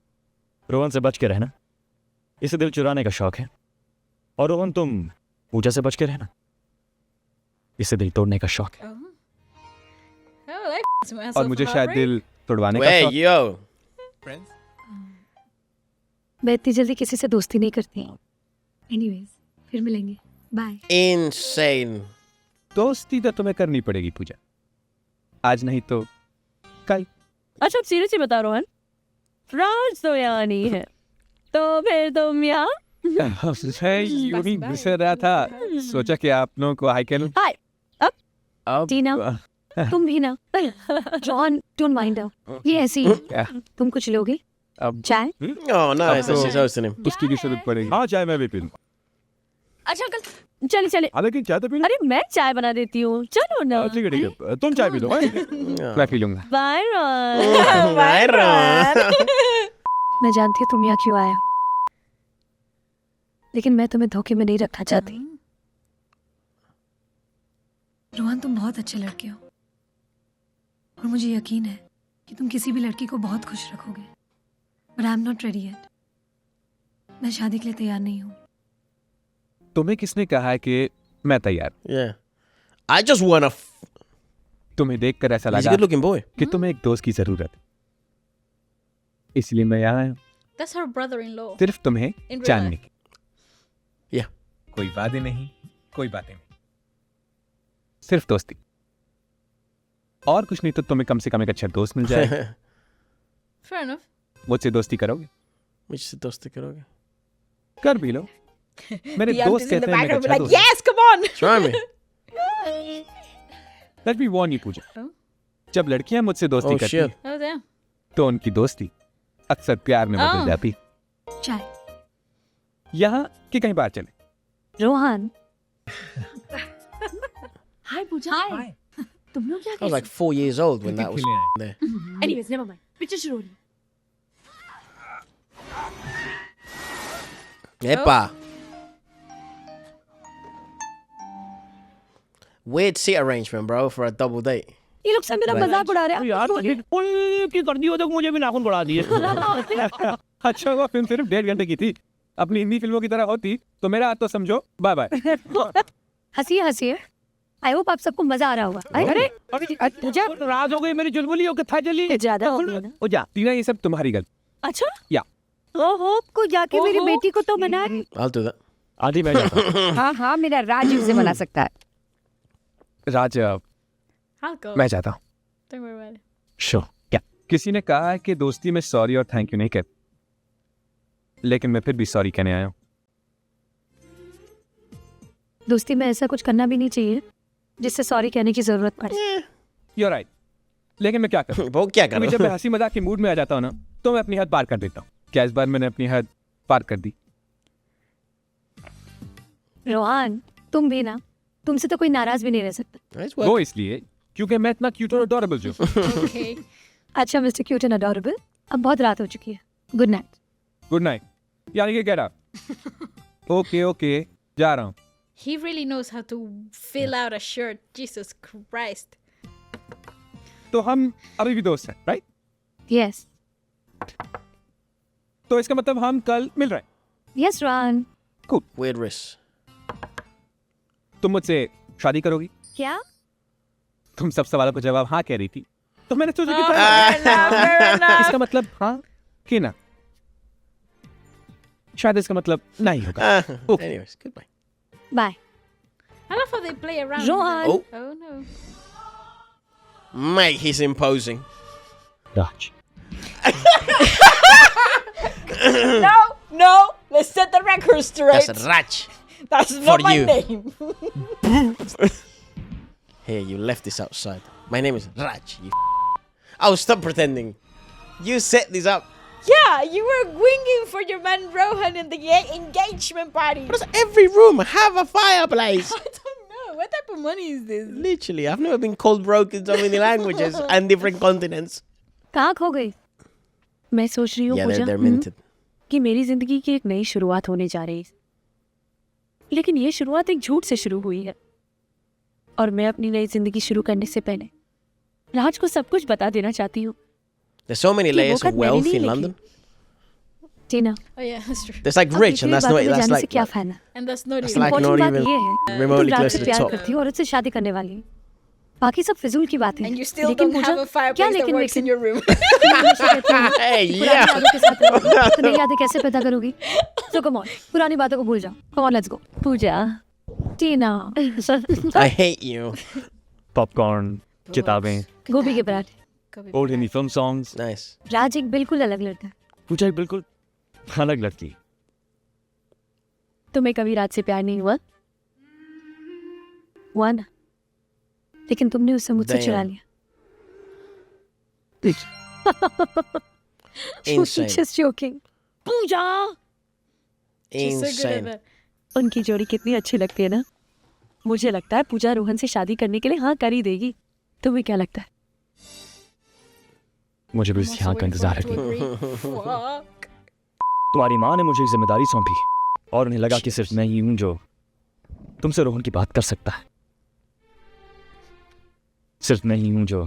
रोहन से बच के रहना, इसे दिल चुराने का शौक है। और रोहन तुम पूजा से बच के रहना, इसे दिल तोड़ने का शौक है। Oh, that myself और मुझे about शायद right. दिल तोड़वाने का wait, शौक। yo, मैं इतनी जल्दी किसी से दोस्ती नहीं करती। एनीवेज, फिर मिलेंगे। बाय। Insane. दोस्ती तो तुम्हें करनी पड़ेगी पूजा, आज नहीं तो कल। अच्छा अब सीरियसली बता रोहन, राज तो यहाँ नहीं है, तो फिर तुम यहाँ? मैं यूं ही गुजर रहा था, सोचा कि आप लोगों को हाई करूं। हाय। अब टीना, तुम भी ना। जॉन, डोंट माइंड हर, ये ऐसी है। क्या? तुम कुछ लोगे? अब चाय? Oh, nice that she's hosting him. उसकी की जरूरत पड़ेगी। हाँ चाय मैं भी पी लूंगा। अच्छा अंकल चले चले। हाँ लेकिन चाय तो पी लो। अरे मैं चाय बना देती हूँ, चलो ना। ठीक है ठीक है, तुम चाय पी लो। मैं पी लूंगा। बाय रोहन। Bye, Ron. मैं जानती हूँ तुम यहाँ क्यों आए, लेकिन मैं तुम्हें धोखे में नहीं रखना चाहती। रोहन, तुम बहुत अच्छे लड़के हो और मुझे यकीन है कि तुम किसी भी लड़की को बहुत खुश रखोगे। But I am not ready yet. मैं शादी के लिए तैयार नहीं हूँ। तुम्हें किसने कहा है कि मैं तैयार? Yeah. I just wanna. तुम्हें देखकर ऐसा He's a लगा good-looking boy. कि तुम्हें एक दोस्त की जरूरत है, इसलिए मैं यहाँ आया हूँ, That's her brother-in-law. सिर्फ तुम्हें In real जानने की। Yeah. कोई वादे नहीं, कोई बातें नहीं, सिर्फ दोस्ती। और कुछ नहीं तो तुम्हें कम से कम एक अच्छा दोस्त मिल जाएगा। Fair enough. मुझसे दोस्ती करोगे? मुझसे दोस्ती करोगे? कर भी लो। मेरे The दोस्त aunties in कहते the हैं मैं background एक be अच्छा like, दोस्त। yes, come on. Try me. Let me warn you, Puja. Oh? जब लड़कियां मुझसे दोस्ती Oh करती shit. हैं, Oh damn. तो उनकी दोस्ती अक्सर प्यार में बदल Oh. जाती। चाय। यहाँ कि कहीं बाहर चले। रोहन, हाय पूजा। हाय। तुम लोग क्या I was like 4 years old when that was there. Anyways never mind, picture शुरू हो रही है। Epa. Weird seat arrangement, bro, for a double date. ये लोग सब मेरा मजाक उड़ा रहे हैं। यार की कर दी हो तो मुझे भी नाखून बढ़ा दिए। अच्छा हुआ फिल्म सिर्फ 1.5 घंटे की थी, अपनी हिंदी फिल्मों की तरह होती तो मेरा हाथ तो समझो बाय बाय। हंसिए हंसिए। आई होप आप सबको मजा आ रहा होगा। अरे पूजा राज हो गई मेरी चुलबुली हो के था चली। ज्यादा हो गया ना। ओ जा टीना, ये सब तुम्हारी गलती। अच्छा या ओहो, को जाके मेरी ओहो। बेटी को तो मना। I'll do that. आदि मैं जाता हूँ। हाँ हाँ, मेरा राज उसे बना सकता है। राज, I'll go. मैं जाता हूँ। Don't worry about it. Sure. क्या किसी ने कहा है कि दोस्ती में सॉरी और थैंक यू नहीं कहते, लेकिन मैं फिर भी सॉरी कहने आया हूँ। दोस्ती में ऐसा कुछ करना भी नहीं चाहिए जिससे सॉरी कहने की जरूरत पड़े। You're right. लेकिन मैं क्या करूँ? वो क्या कर क्योंकि रहा जब मैं हंसी मजाक के मूड में आ जाता हूँ ना, तो मैं अपनी हद पार कर देता हूँ। क्या इस बार मैंने अपनी हद पार कर दी? रोहन, तुम भी ना, तुमसे तो कोई नाराज भी नहीं रह सकता। Nice वो work. इसलिए क्योंकि मैं इतना क्यूट और अडोरेबल जो हूँ। Okay. अच्छा मिस्टर क्यूट एंड अडोरेबल, अब बहुत रात हो चुकी है। Good night. Good night. यानी कि गेट अप। ओके ओके, जा रहा हूँ। He really knows how to fill out a shirt. Jesus Christ. तो हम अभी भी दोस्त हैं, राइट? यस तो इसका मतलब हम कल मिल रहे हैं। यस रोहन। Weird wrist. तुम मुझसे शादी करोगी? क्या? तुम सब सवालों को जवाब हाँ कह रही थी, तो मैंने सोचा कि Oh, कर fair enough, fair enough. इसका मतलब हाँ कि ना? शायद इसका मतलब नहीं होगा। Okay. Anyways, goodbye. Bye. I love how they play around. Rohan. with that. Oh no. Mate, he's imposing. Raj No, no. Let's set the record straight. That's Raj. That's for not my you. name. Here, you left this outside. My name is Raj. You Oh, stop pretending. You set this up. Yeah, you were winging for your man Rohan in the engagement party. What does every room have a fireplace? I don't know. What type of money is this? Literally, I've never been called broke in so many languages and different continents. कहाँ खो गई? मैं सोच रही हूँ Yeah, पूजा they're minted. कि मेरी जिंदगी की एक नई शुरुआत होने जा रही है, लेकिन ये शुरुआत एक झूठ से शुरू हुई है और मैं अपनी नई जिंदगी शुरू करने से पहले राज को सब कुछ बता देना चाहती हूँ। There's so many कि वो layers खत of मैंने wealth नहीं in लिखी। London. Tina, Oh yeah, that's true. There's like अब rich, and इतनी that's बातों not में that's जाने like से क्या फायदा? And that's not That's even. like important not बात even ये है कि तुम remotely राज close से to the प्यार top. करती हो और उससे शादी करने वाली हो। बाकी सब फिजूल की बात है। And you still लेकिन don't have a क्या fireplace that लेकिन works in your room. Hey, पुरानी yeah. यादों के साथ रहोगी, तो नई यादें कैसे पैदा करोगी? So come on, पुरानी बातों को भूल जाओ। Come on, let's go. Pooja, Tina, I hate you. Popcorn, किताबें, गोभी के पराठे। Old Hindi film songs. Nice. Raj एक बिल्कुल अलग लड़का है। पूजा एक बिल्कुल अलग लड़की। तुम्हें कभी रात से प्यार नहीं हुआ? हुआ ना, लेकिन तुमने उससे मुझसे Damn. चुरा लिया। Insane. Just joking. Puja. She's so good at Insane. that. उनकी जोड़ी कितनी अच्छी लगती है ना। मुझे लगता है पूजा रोहन से शादी करने के लिए हाँ कर ही देगी। तुम्हें क्या लगता है? मुझे भी I'm इस also यहाँ का waiting for इंतजार her है। to agree. Fuck. तुम्हारी माँ ने मुझे एक जिम्मेदारी सौंपी और उन्हें लगा कि सिर्फ मैं ही हूं जो तुमसे रोहन की बात कर सकता है। सिर्फ मैं ही हूं जो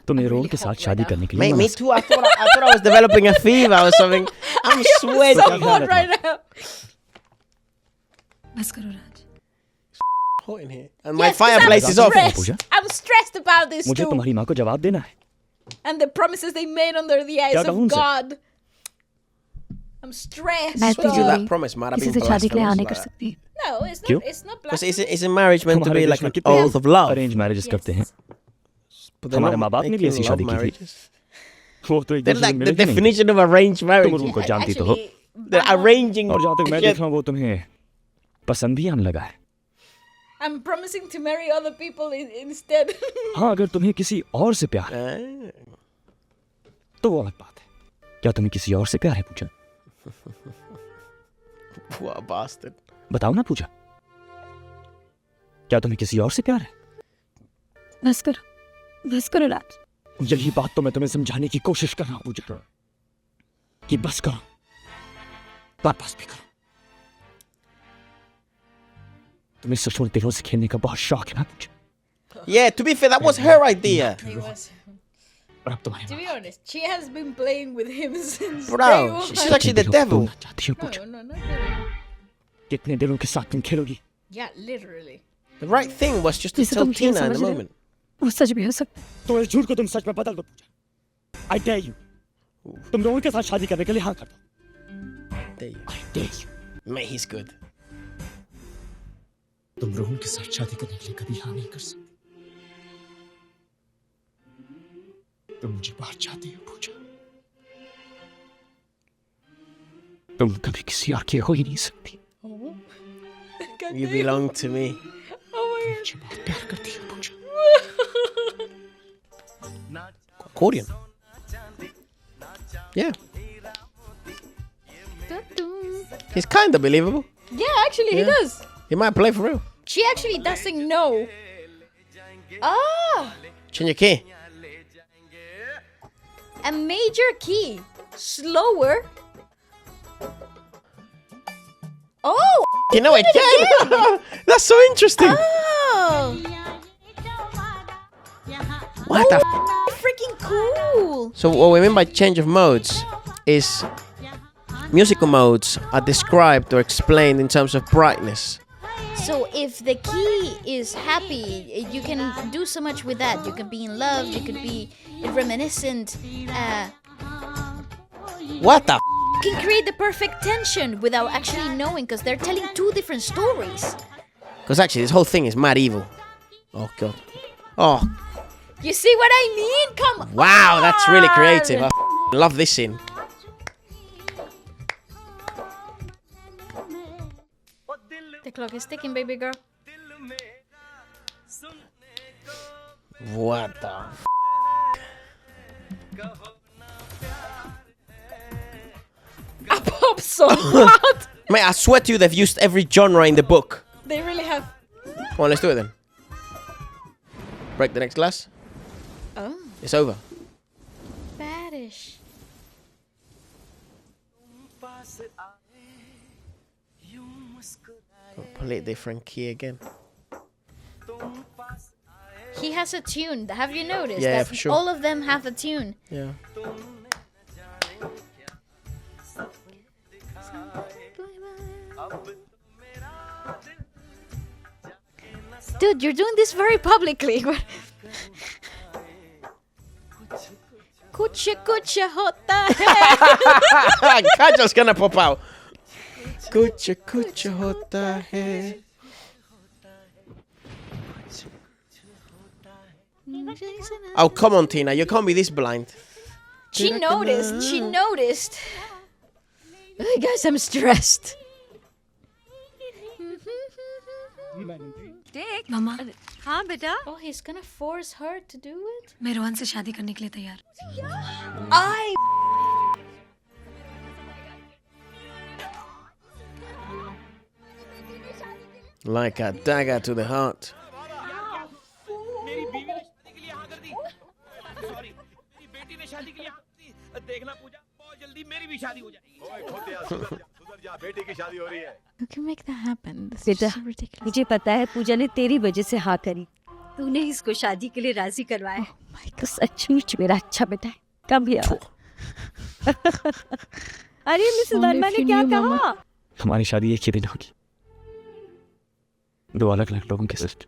तुम्हें रोहन के साथ शादी करने के लिए Mate, मना me too. I thought I was developing a fever or something. I'm sweating. So hot right now. बस करो राज। Hot in here. And my Yes, 'cause fireplace is I'm off. stressed. Pooja? I'm stressed about this मुझे too. तुम्हारी माँ को जवाब देना है। And the promises they made under the eyes क्या of कहूँ उनसे? God. I'm stressed. मैं Did you तो that promise might have किसी been से शादी के लिए blasphemous आने like कर that. सकती है। No, it's क्यों? not. It's not Because blasphemy. isn't marriage meant to तुम्हारे be देश like में an कितने oath of love? Arrange marriages करते हैं। But they're हमारे not माँ बाप ने भी ऐसी making शादी love की थी। marriages. वो तो एक They're दूसरे like से the मिले भी नहीं। definition of arranged marriage. तुम उनको जानती तो हो। Actually, They're arranging. और जहाँ तक मैं shit. देख रहा हूँ वो तुम्हें पसंद भी आने लगा है। I'm promising to marry other people instead. हाँ, अगर तुम्हें किसी और से प्यार है Ah. तो वो अलग बात है। क्या तुम्हें किसी और से प्यार है पूजा? What a bastard. बताओ ना पूजा। क्या तुम्हें किसी और से प्यार है? बस करो राज। यही बात तो मैं तुम्हें समझाने की कोशिश कर रहा हूँ पूजा कि बस करो, बस भी करो। तुम्हें सचमुच दिलों से खेलने का बहुत शौक है ना पूजा? Yeah, to be fair, that was her idea. It was. और अब तुम्हारी To be honest, she has been playing with him since day Bro, one. she's actually the devil. चाहती हो पूजा? No, not really. कितने दिनों के साथ तुम खेलोगी? Yeah, literally. The right thing was just to जिसे tell तुम खेल Tina in the समझ रहे हो, moment. वो सच भी हो सकता है। तो इस झूठ को तुम सच में बदल दो पूजा। I dare you. तुम रोहन के साथ शादी करने के लिए हाँ कर दो। There you I dare you. go. Mate, he's good. तुम रोहन के साथ शादी करने के लिए कभी हाँ नहीं कर सकते। तुम मुझे बाहर चाहती हो पूजा। तुम कभी किसी और की हो ही नहीं सकती। God You damn. belong to me. Oh my god. मुझे बहुत प्यार करती हो पूजा। Accordion. Yeah. He's kind of believable. Yeah, actually, he Yeah. does. He might play for real. She actually doesn't know. Ah, Change your key. a major key. Slower. Oh! You know it can. That's so interesting. Oh! What the? Freaking cool! So what we mean by change of modes is musical modes are described or explained in terms of brightness. So if the key is happy, you can do so much with that. You can be in love, you could be reminiscent. What the? You can create the perfect tension without actually knowing, because they're telling two different stories. Because actually this whole thing is mad evil. Oh god. Oh You see what I mean? Come wow, on! that's really creative. I love this scene. The clock is ticking, baby girl. What the? A pop song. What? Mate, I swear to you, they've used every genre in the book. They really have. Come on, let's do it then. Break the next glass. Oh, It's over. baddish. Complete different key again. He has a tune. Have you noticed Yeah, that for sure. all of them have a tune? Yeah. Dude, you're doing this very publicly. Kuch kuch hota hai. Kaja's gonna pop out. Kuch kuch hota hai. Oh, come on, Tina. You can't be this blind. She noticed. She noticed. I guess I'm stressed. देख मामा हाँ बेटा Oh, he's gonna force her to do it? मैं रोहन से शादी करने के लिए तैयार I. Like a dagger to the heart. You can make that happen. This is बेटा so ridiculous. मुझे पता है पूजा ने तेरी वजह से हाँ करी तूने इसको शादी के लिए राजी करवाया तो सचमुच मेरा अच्छा बेटा है कम भी अरे मिसेस वर्मा ने क्या कहा हमारी शादी एक ही दिन होगी, 2 अलग-अलग लोगों के साथ।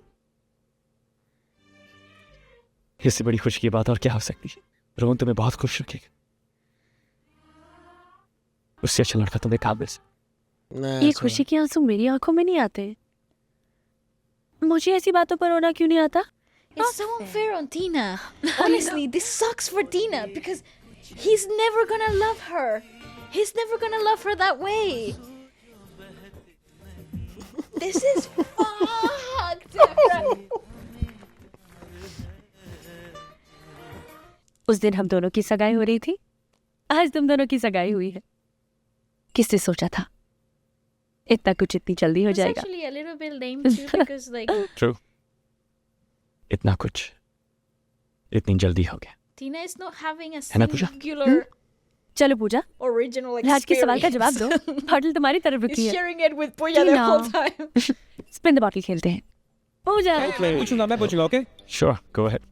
इससे बड़ी खुशी की बात और क्या हो सकती है? रोहन तुम्हें बहुत खुश रखेगा। उससे अच्छा लड़का तुम्हें काबिल से। Nah, ये it's खुशी के आंसू मेरी आंखों में नहीं आते। मुझे ऐसी बातों पर रोना क्यों नहीं आता? It's so unfair on Tina. Honestly, this sucks for Tina because he's never gonna love her. He's never gonna love her that way. This is fucked. उस दिन हम दोनों की सगाई हो रही थी, आज तुम दोनों की सगाई हुई है। किसने सोचा था इतना कुछ इतनी जल्दी हो It's जाएगा? actually a little bit lame too because like True. इतना कुछ इतनी जल्दी हो गया। Tina is not having a है ना पूजा? singular चलो पूजा, original राज के सवाल का experience. जवाब दो। हॉटल तुम्हारी तरफ रुकी He's है। sharing it with Puya the Tina. whole time. Spin the bottle खेलते हैं। पूजा, पूछूंगा, मैं पूछूंगा। Okay Sure, go ahead.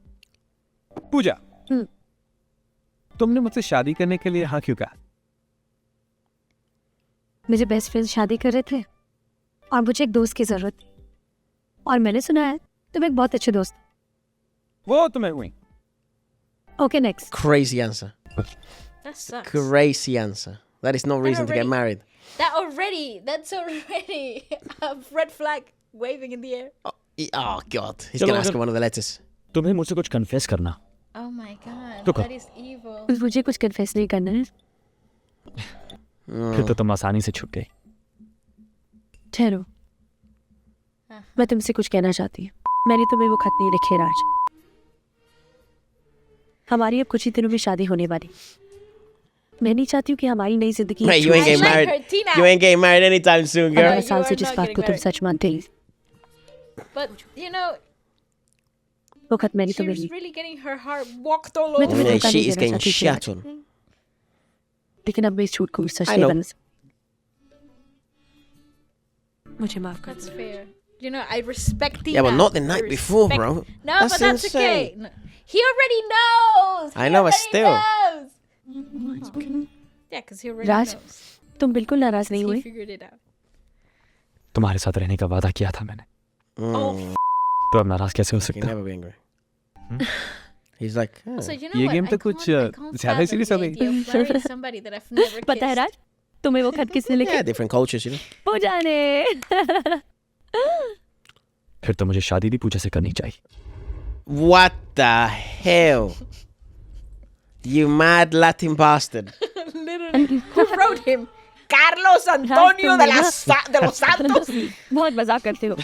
पूजा, तुमने मुझसे शादी करने के लिए हाँ क्यों कहा? मुझे बेस्ट फ्रेंड शादी कर रहे थे और मुझे एक दोस्त की जरूरत थी और मैंने सुना है तुम एक बहुत अच्छे दोस्त वो तुम्हें हुई। Okay next crazy answer. That sucks. Crazy answer. That is no reason to get already- married. That's already a red flag waving in the air. Oh God, he's Chalo, gonna ask agar- her one of the letters. तुम्हें मुझसे कुछ confess करना। Oh my god, Look up. that is evil. मुझे कुछ confess नहीं करना है। फिर तो तुम आसानी से छूट गई। ठहरो, मैं तुमसे कुछ कहना चाहती हूँ। मैंने तुम्हें वो खत नहीं लिखे राज। हमारी अब कुछ ही दिनों में शादी होने वाली। मैं नहीं चाहती हूँ कि हमारी नई जिंदगी Mate, you ain't I getting like married. her, Tina. You ain't getting married anytime soon, girl. 15 साल You से are जिस not बात getting को तुम married. सच मानते हो, But you know, वो खत मैंने तुम्हें she's ली। really getting her heart walked all मैं over. तुम्हें Yeah, धोखा she नहीं is देना getting चाहती थी shat राज। on. लेकिन अब मैं इस झूठ को सच I नहीं know. बना सकती। मुझे माफ कर। That's fair. You know, I respect Tina. Yeah, but not the I night before, respect- bro. No, That's but that's insane. okay. No. He already knows. I He know, but already still. knows. Yeah, because he already Raj, knows. तुम बिल्कुल नाराज नहीं He हुए? figured it out. तुम्हारे साथ रहने का वादा किया था मैंने। तो अब नाराज कैसे हो He can सकता? never be angry. He's like, "Ah." Also, you know ये what? गेम I तो can't- कुछ I can't ज्यादा ही fathom serious the हो गई। idea of marrying somebody that I've never पता है kissed. राज, तुम्हें वो खत किसने लिखा? yeah, different cultures, you know. पूजा ने। फिर तो मुझे शादी भी पूजा से करनी चाहिए। What the hell? You mad Latin bastard. Literally. Who wrote him? Carlos Antonio de los Santos. बहुत मजाक करते हो।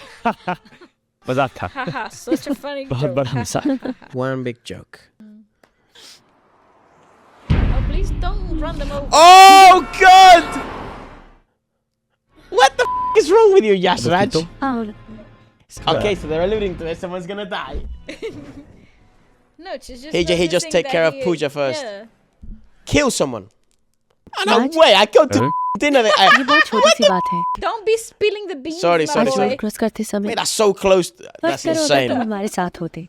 मजाक था। Haha, such a funny बहुत joke. बड़ा मजाक। One big joke. Oh, please don't run them over. Oh God! What the is wrong with you, Yasraj? हाँ, Okay, so they're alluding to it. Someone's gonna die. No, she's just He just noticing take that care of he- Pooja first. Yeah. Kill someone. No Raj? way! I go to dinner. ये बहुत छोटी सी बात है। Don't be spilling the beans, Sorry, my sorry, boy. sorry. Cross करते समय Mate, that's so close. फर्ज That's करो अगर तुम insane. हमारे साथ होते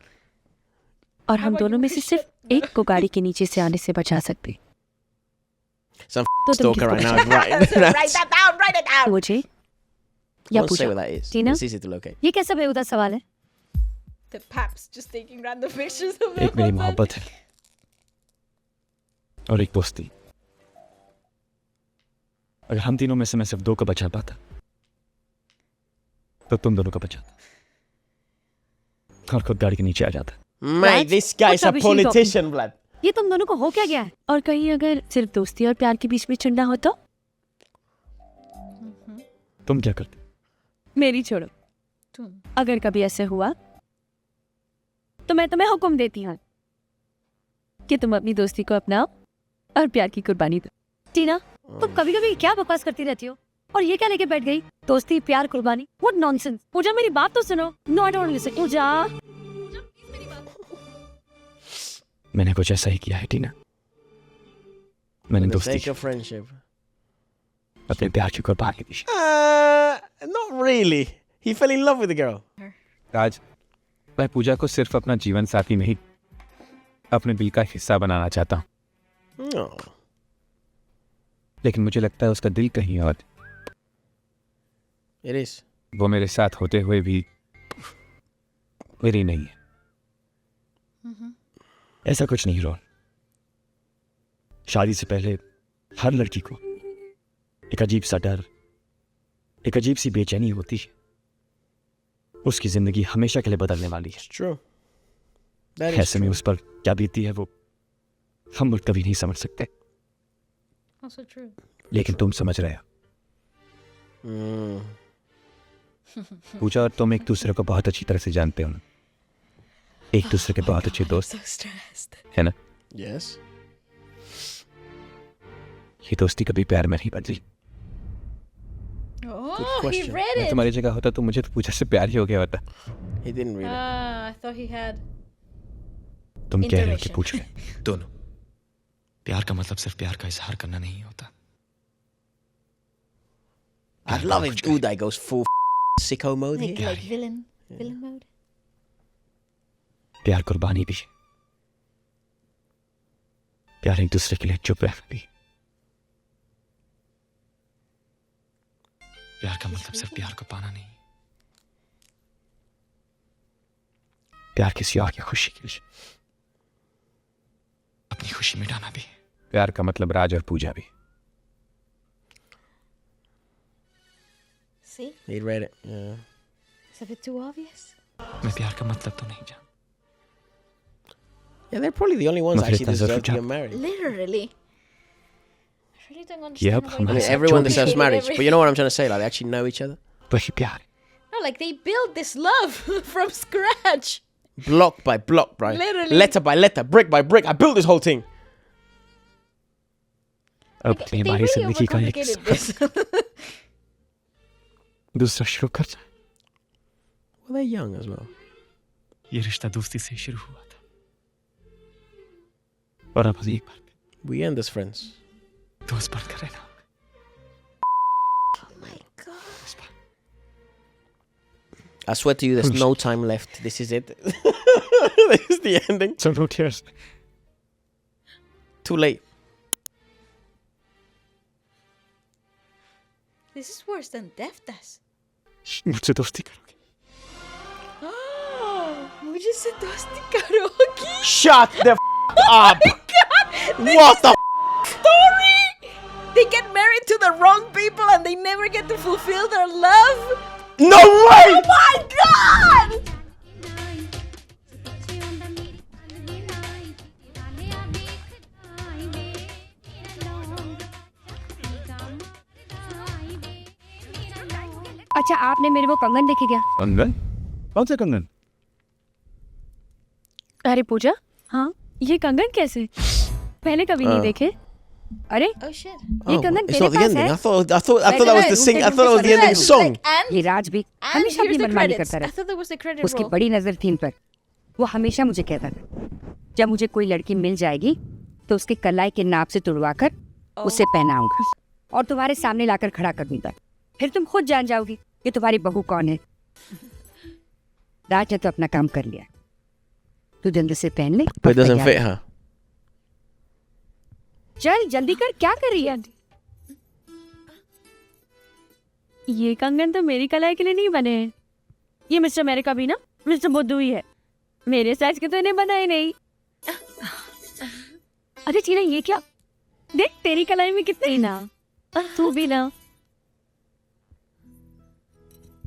और हम दोनों में से सिर्फ एक को गाड़ी के नीचे से आने से बचा सकते, Some तो तुम stalker किसको right now is बचाओगे? right. Write that down. Write it down. मुझे या Won't say Puja? what that is. Tina? It's easy to locate. ये कैसा बेहुदा सवाल है The paps just taking random pictures of एक मेरी them. मोहब्बत है और एक दोस्ती। अगर हम तीनों में से मैं सिर्फ 2 को बचा पाता तो तुम दोनों को बचाता और खुद गाड़ी के नीचे आ जाता। Mate, this guy's a What rubbish are you politician, blood. ये तुम दोनों को हो क्या गया है? और कहीं अगर सिर्फ दोस्ती और प्यार के बीच में चुनना हो तो तुम क्या करते? मेरी छोड़ो। तुम। अगर कभी ऐसे हुआ तो मैं तुम्हें हुक्म देती हूँ कि तुम अपनी दोस्ती को अपनाओ और प्यार की कुर्बानी दो। टीना, तुम कभी कभी क्या बकवास करती रहती हो? और ये क्या लेके बैठ गई? दोस्ती, प्यार, कुर्बानी? What nonsense. पूजा, मेरी बात तो सुनो। No, I don't listen. Pooja, मैंने कुछ ऐसा ही किया है टीना। मैंने For the दोस्ती sake of friendship. अपने प्यार की कुर्बानी दी। Not really. He fell in love with the girl. राज, मैं पूजा को सिर्फ अपना जीवन साथी नहीं, अपने दिल का हिस्सा बनाना चाहता हूँ। No. लेकिन मुझे लगता है उसका दिल कहीं और। It is. वो मेरे साथ होते हुए भी मेरी नहीं है। ऐसा कुछ नहीं रोहन। शादी से पहले हर लड़की को एक अजीब सा डर, एक अजीब सी बेचैनी होती है। उसकी जिंदगी हमेशा के लिए बदलने वाली है। It's true. That is ऐसे में true. उस पर क्या बीतती है वो हम लोग कभी नहीं समझ सकते, Also true. लेकिन तुम समझ रहे हो। Mm. पूजा और तुम एक दूसरे को बहुत अच्छी तरह से जानते हो ना, एक दूसरे के बहुत अच्छे दोस्त So stressed. है ना। Yes. ये दोस्ती कभी प्यार में नहीं बदली। Oh, he question. read मैं it. तुम्हारी जगह होता तो मुझे तो पूजा से प्यार ही हो गया होता। He didn't read it. I thought he had. तुम कह रहे हो कि Intervention. पूछ रहे दोनों। प्यार का मतलब सिर्फ प्यार का इजहार करना नहीं होता। I'd love if Uday goes full sicko mode here. Like villain mode. प्यार कुर्बानी भी है। प्यार एक दूसरे के लिए चुप रहना भी। प्यार का मतलब सिर्फ प्यार को पाना नहीं, प्यार किसी और की खुशी के लिए अपनी खुशी मिटाना भी। प्यार का मतलब राज और पूजा भी। See? He read it. Yeah. It's a bit too obvious. मैं प्यार का मतलब तो नहीं जानता। Yeah, they're probably the only ones that actually Mafrita deserve to Zafar. get married. Literally. I really don't understand. Yep, how I'm they I mean, do Yes. everyone it. deserves Hated marriage, every- but you know what I'm trying to say? Like, they actually know each other. वही प्यार है। No, like they built this love from scratch. Block by block, bro. Literally. Letter by letter, brick by brick. I built this whole thing. अब They हमारी really जिंदगी का एक overcomplicated this. दूसरा शुरू कर जाए। Well, they're young as well. ये रिश्ता दोस्ती से शुरू हुआ था और अब एक बार We end as friends. दोस्त बनकर रहना। Oh my god. I swear to you, there's no time left. This is it. This is the ending. So no tears. Too late. This is worse than death does. मुझसे दोस्ती करोगे? मुझे से दोस्ती करोगी? Shut the up. What the Story! They get married to the wrong people and they never get to fulfill their love? No way! Oh my god! अच्छा, आपने मेरे वो कंगन देखे क्या? कंगन? कौन से कंगन? अरे पूजा, हाँ ये कंगन कैसे? पहले कभी नहीं देखे। अरे Oh shit. ये Oh, कंगन it's तेरे not the पास ending. है? I thought that was the sing. I thought it was the ending song. And, ये राज भी हमेशा here's अपनी the मनमानी credits. करता I रहा। thought there was the credit उसकी roll. बड़ी नजर थी इन पर। वो हमेशा मुझे कहता था, जब मुझे कोई लड़की मिल जाएगी तो उसके कलाई के नाप से तुड़वा कर उसे पहनाऊंगा और तुम्हारे सामने लाकर खड़ा कर दूंगा। फिर तुम खुद जान जाओगी कि तुम्हारी बहू कौन है। राज ने तो अपना काम कर लिया, तू जल्दी से पहन ले। But it doesn't तैयार fit है। her. चल जल्दी कर, क्या कर रही है? ये कंगन तो मेरी कलाई के लिए नहीं बने हैं। ये मिस्टर अमेरिका भी ना मिस्टर बुद्धू ही है। मेरे साइज के तो इन्हें बनाए नहीं. अरे टीना ये क्या? देख तेरी कलाई में कितनी ना. तू भी ना.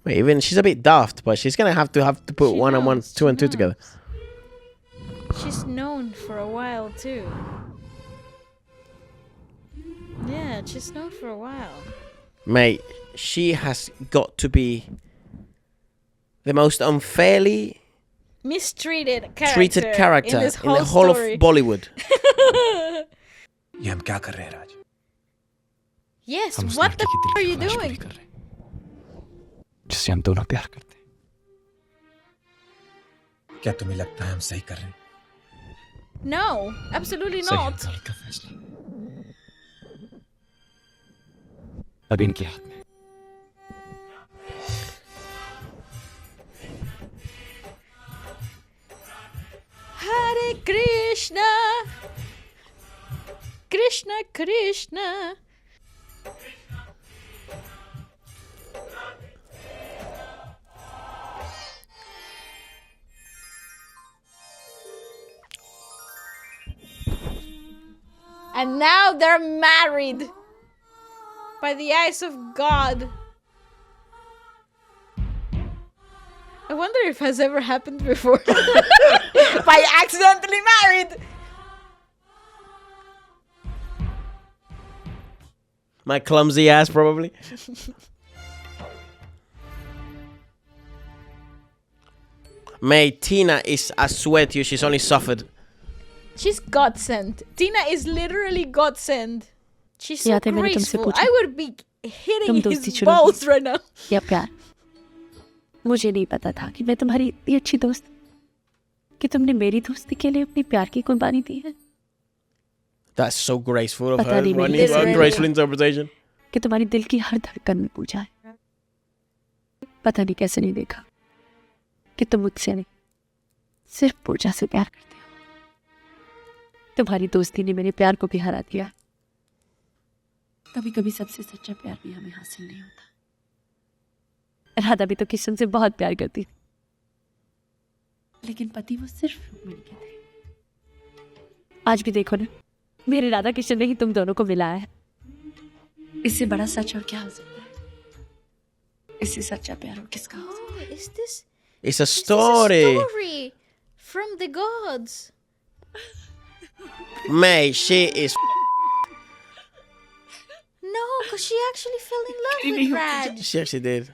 Wait, even she's a bit daft, but she's gonna have to put She one and one, knows, two and she two together. She's known for a while too. Yeah, she's known for a while. Mate, she has got to be the most unfairly Mistreated character. treated character in, this in the whole whole story. of Bollywood. ये हम क्या कर रहे हैं राज? Yes, हम उस what लड़की the की दिल f are की you ख्वाहिश पूरी doing? कर रहे हैं, जिससे हम दोनों प्यार करते हैं. क्या तुम्हें लगता है हम सही कर रहे हैं? No, absolutely सही not. अंदाज का फैसला अब इनके हाथ में. Hare Krishna, Krishna Krishna. And now they're married by the eyes of God. I wonder if has ever happened before. By accidentally married. My clumsy ass, probably. Mate, Tina is, I swear to you, she's only suffered. She's God sent. Tina is literally God sent. She's so याद है मैंने तुमसे graceful. पूछा, I would be hitting तुम his दोस्ती शुरू balls right now. या प्यार. मुझे नहीं पता था कि मैं तुम्हारी इतनी अच्छी दोस्त कि तुमने मेरी दोस्ती के लिए अपनी प्यार की कुर्बानी दी है. That's so graceful of पता her. नहीं मेरी Ronnie, दिल में graceful interpretation. कि तुम्हारी दिल की हर धड़कन में पूजा है. पता नहीं कैसे नहीं देखा कि तुम मुझसे नहीं सिर्फ पूजा से प्यार करते हो. तुम्हारी दोस्ती ने मेरे प्यार को भी हरा दिया. कभी कभी सबसे सच्चा प्यार भी हमें हासिल नहीं होता. राधा भी तो किशन से बहुत प्यार करती थी, लेकिन पति वो सिर्फ रुक्मिणी के थे. आज भी देखो ना, मेरे राधा किशन ने ही तुम दोनों को मिलाया है. इससे बड़ा सच और क्या हो सकता है? इससे सच्चा प्यार और किसका हो सकता है? Oh, is this It's a is this story. a story from the gods? Mate, she is. No, because she actually fell in love with Raj. She actually did.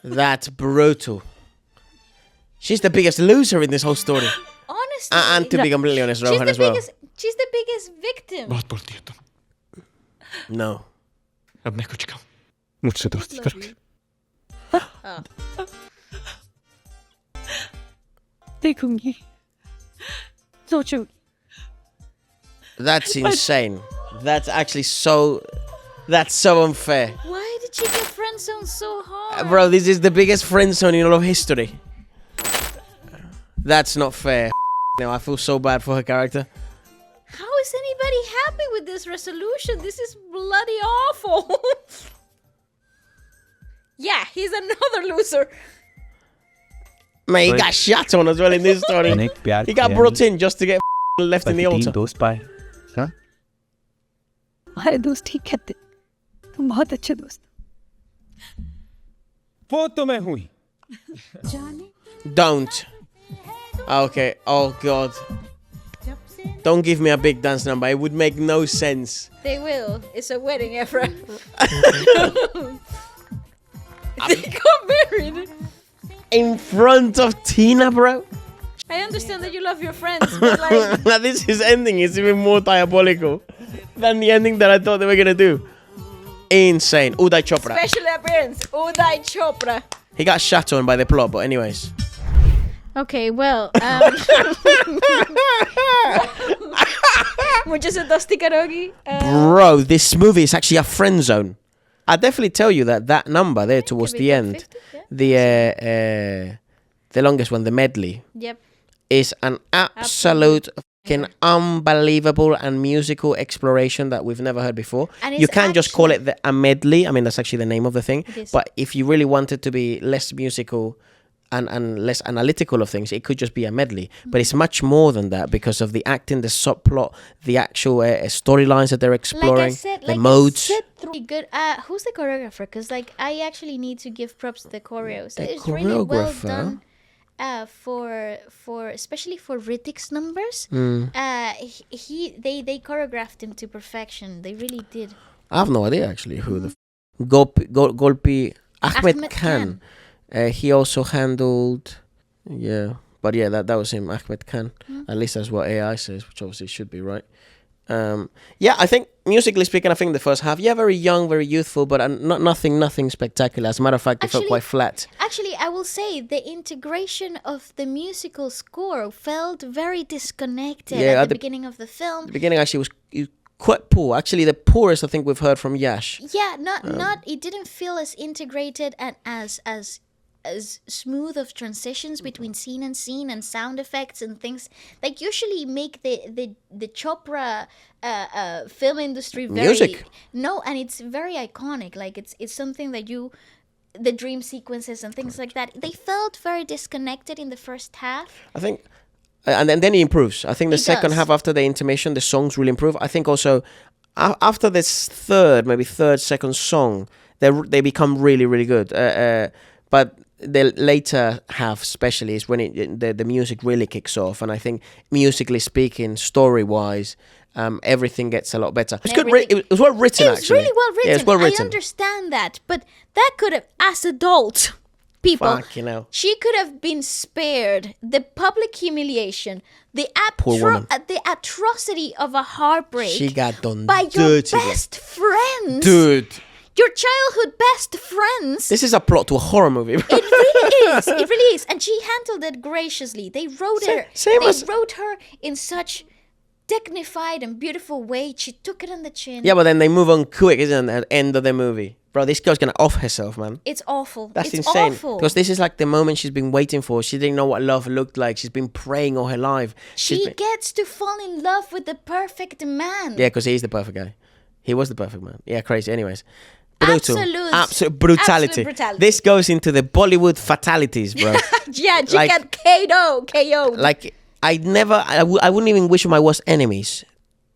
That's brutal. She's the biggest loser in this whole story. Honestly, And to be completely honest, she's Rohan the as well. She's the biggest victim. बहुत बोलती हो तुम. No. अब मैं कुछ कहूँ, मुझसे दोस्ती करोगे? देखूंगी, सोचूंगी. That's insane. That's actually so. That's so unfair. Why did she get friend zoned so hard? Bro, this is the biggest friend zone in all of history. That's not fair. Now I feel so bad for her character. How is anybody happy with this resolution? This is bloody awful. Yeah, he's another loser. Mate, he But- got shot on as well in this story. मैंने एक प्यार He got किया brought नहीं, in just to get left in the बाकी 3 altar. दोस्त पाए. हाँ? हमारे दोस्त ठीक कहते, तुम बहुत अच्छे दोस्त. वो तो मैं हुई. Don't. Okay. Oh God. Don't give me a big dance number. It would make no sense. They will. It's a wedding, Ephra. They got married. In front of Tina, bro. I understand that you love your friends, but like, Now this is ending is even more diabolical than the ending that I thought they were gonna do. Insane. Uday Chopra. special appearance, Uday Chopra. He got shot on by the plot, but anyways. Okay, well, मुझे से दोस्ती करोगी? Bro, this movie is actually a friend zone. I'll definitely tell you that number there towards Could be the top end, 50, yeah. the longest one, the medley, Yep. is an absolute fucking unbelievable and musical exploration that we've never heard before. And You it's can't just call actually- it a medley. I mean, that's actually the name of the thing. It is. But if you really want it to be less musical and less analytical of things, it could just be a medley. But it's much more than that because of the acting, the subplot, the actual storylines that they're exploring, the modes. Really good. Who's the choreographer? Because like I actually need to give props to the choreos. The It's really well choreographer? done. For especially for Hrithik's numbers, they choreographed him to perfection. They really did. I have no idea actually who the Golpi Ahmed Khan. He also handled, but that was him, Ahmed Khan. At least that's what AI says, which obviously should be right. I think musically speaking, I think the first half, very young, very youthful, but nothing spectacular. As a matter of fact, it felt quite flat. Actually, I will say the integration of the musical score felt very disconnected at the beginning of the film. The beginning actually was quite poor. Actually, the poorest I think we've heard from Yash. Yeah, not. It didn't feel as integrated and as smooth of transitions between scene and sound effects and things like usually make the Chopra film industry very music. No, and it's very iconic. Like it's something that the dream sequences and things like that. They felt very disconnected in the first half. I think, and then it improves. I think the second half after the intermission, the songs will improve. I think also after this second song, they become really, really good. But the later half, especially, is when the music really kicks off, and I think musically speaking, story-wise, everything gets a lot better. It's good. It was well written. It was really well written. Yeah, it's well written. I understand that, but that could have, as adult people, Fucking hell. she could have been spared the public humiliation, the Poor woman. the atrocity of a heartbreak. She got done by your dirty. best friends, Dude. Your childhood best friends. This is a plot to a horror movie. It really is. It really is. And she handled it graciously. They wrote wrote her in such dignified and beautiful way. She took it on the chin. Yeah, but then they move on quick, isn't it? At the end of the movie. Bro, this girl's gonna off herself, man. It's awful. That's it's insane. Awful. Because this is like the moment she's been waiting for. She didn't know what love looked like. She's been praying all her life. She gets to fall in love with the perfect man. Yeah, because he's the perfect guy. He was the perfect man. Yeah, crazy. Anyways. Brutal. Absolute brutality. This goes into the Bollywood fatalities, bro. Yeah, she got KO'd. Like, I wouldn't even wish my worst enemies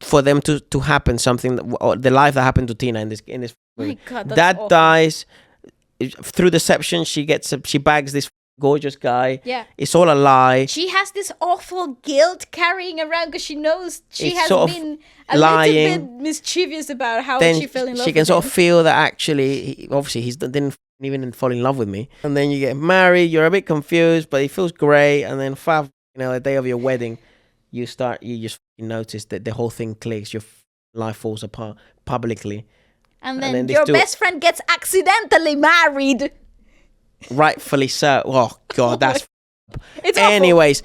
for them to happen something, or the life that happened to Tina in this movie. My God, that's Dad awful. dies through deception. She bags this gorgeous guy. Yeah. It's all a lie. She has this awful guilt carrying around because she knows she It's has sort of been a lying. little bit mischievous about how Then she fell in love she can with sort him. of feel that actually, obviously, he didn't even fall in love with me. And then you get married. You're a bit confused, but it feels great. And then, the day of your wedding, you just notice that the whole thing clicks. Your life falls apart publicly. And then they your still- best friend gets accidentally married. Rightfully so. Oh God, that's. It's awful. Anyways,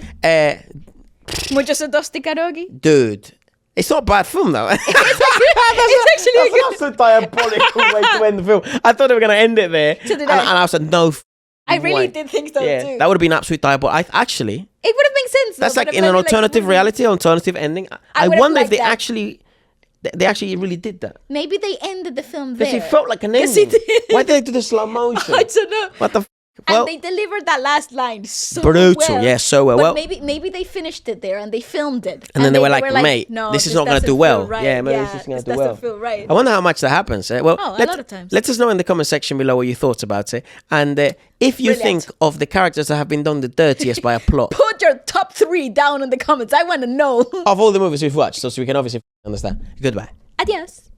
Mucho se tosti karogi. dude, it's not a bad film though. It's actually a good. That's a diabolical way to end the film. I thought they were gonna end it there, So did and I. I was like, no. I really way. did think so Yeah, too. that would have been absolute diabolical. Actually, It would have made sense. that's though, like but in it an would have been alternative like- reality, alternative ending. I would have wonder if liked they that. actually really did that. Maybe they ended the film Because there. it felt like an Yes, ending. it did. Why did they do the slow motion? I don't know. What the? Well, and they delivered that last line so brutal. well. Yeah, so well. But Well, maybe they finished it there and they filmed it. and then they were like, mate, no, this is not going to do doesn't well. feel right. Yeah, maybe this is going to do well. Doesn't feel right. I wonder how much that happens. Well, Oh, a lot of times. Let us know in the comment section below what you thought about it. And if you Brilliant. think of the characters that have been done the dirtiest by a plot Put your top 3 down in the comments. I want to know. of all the movies we've watched, so we can obviously understand. Goodbye. Adios.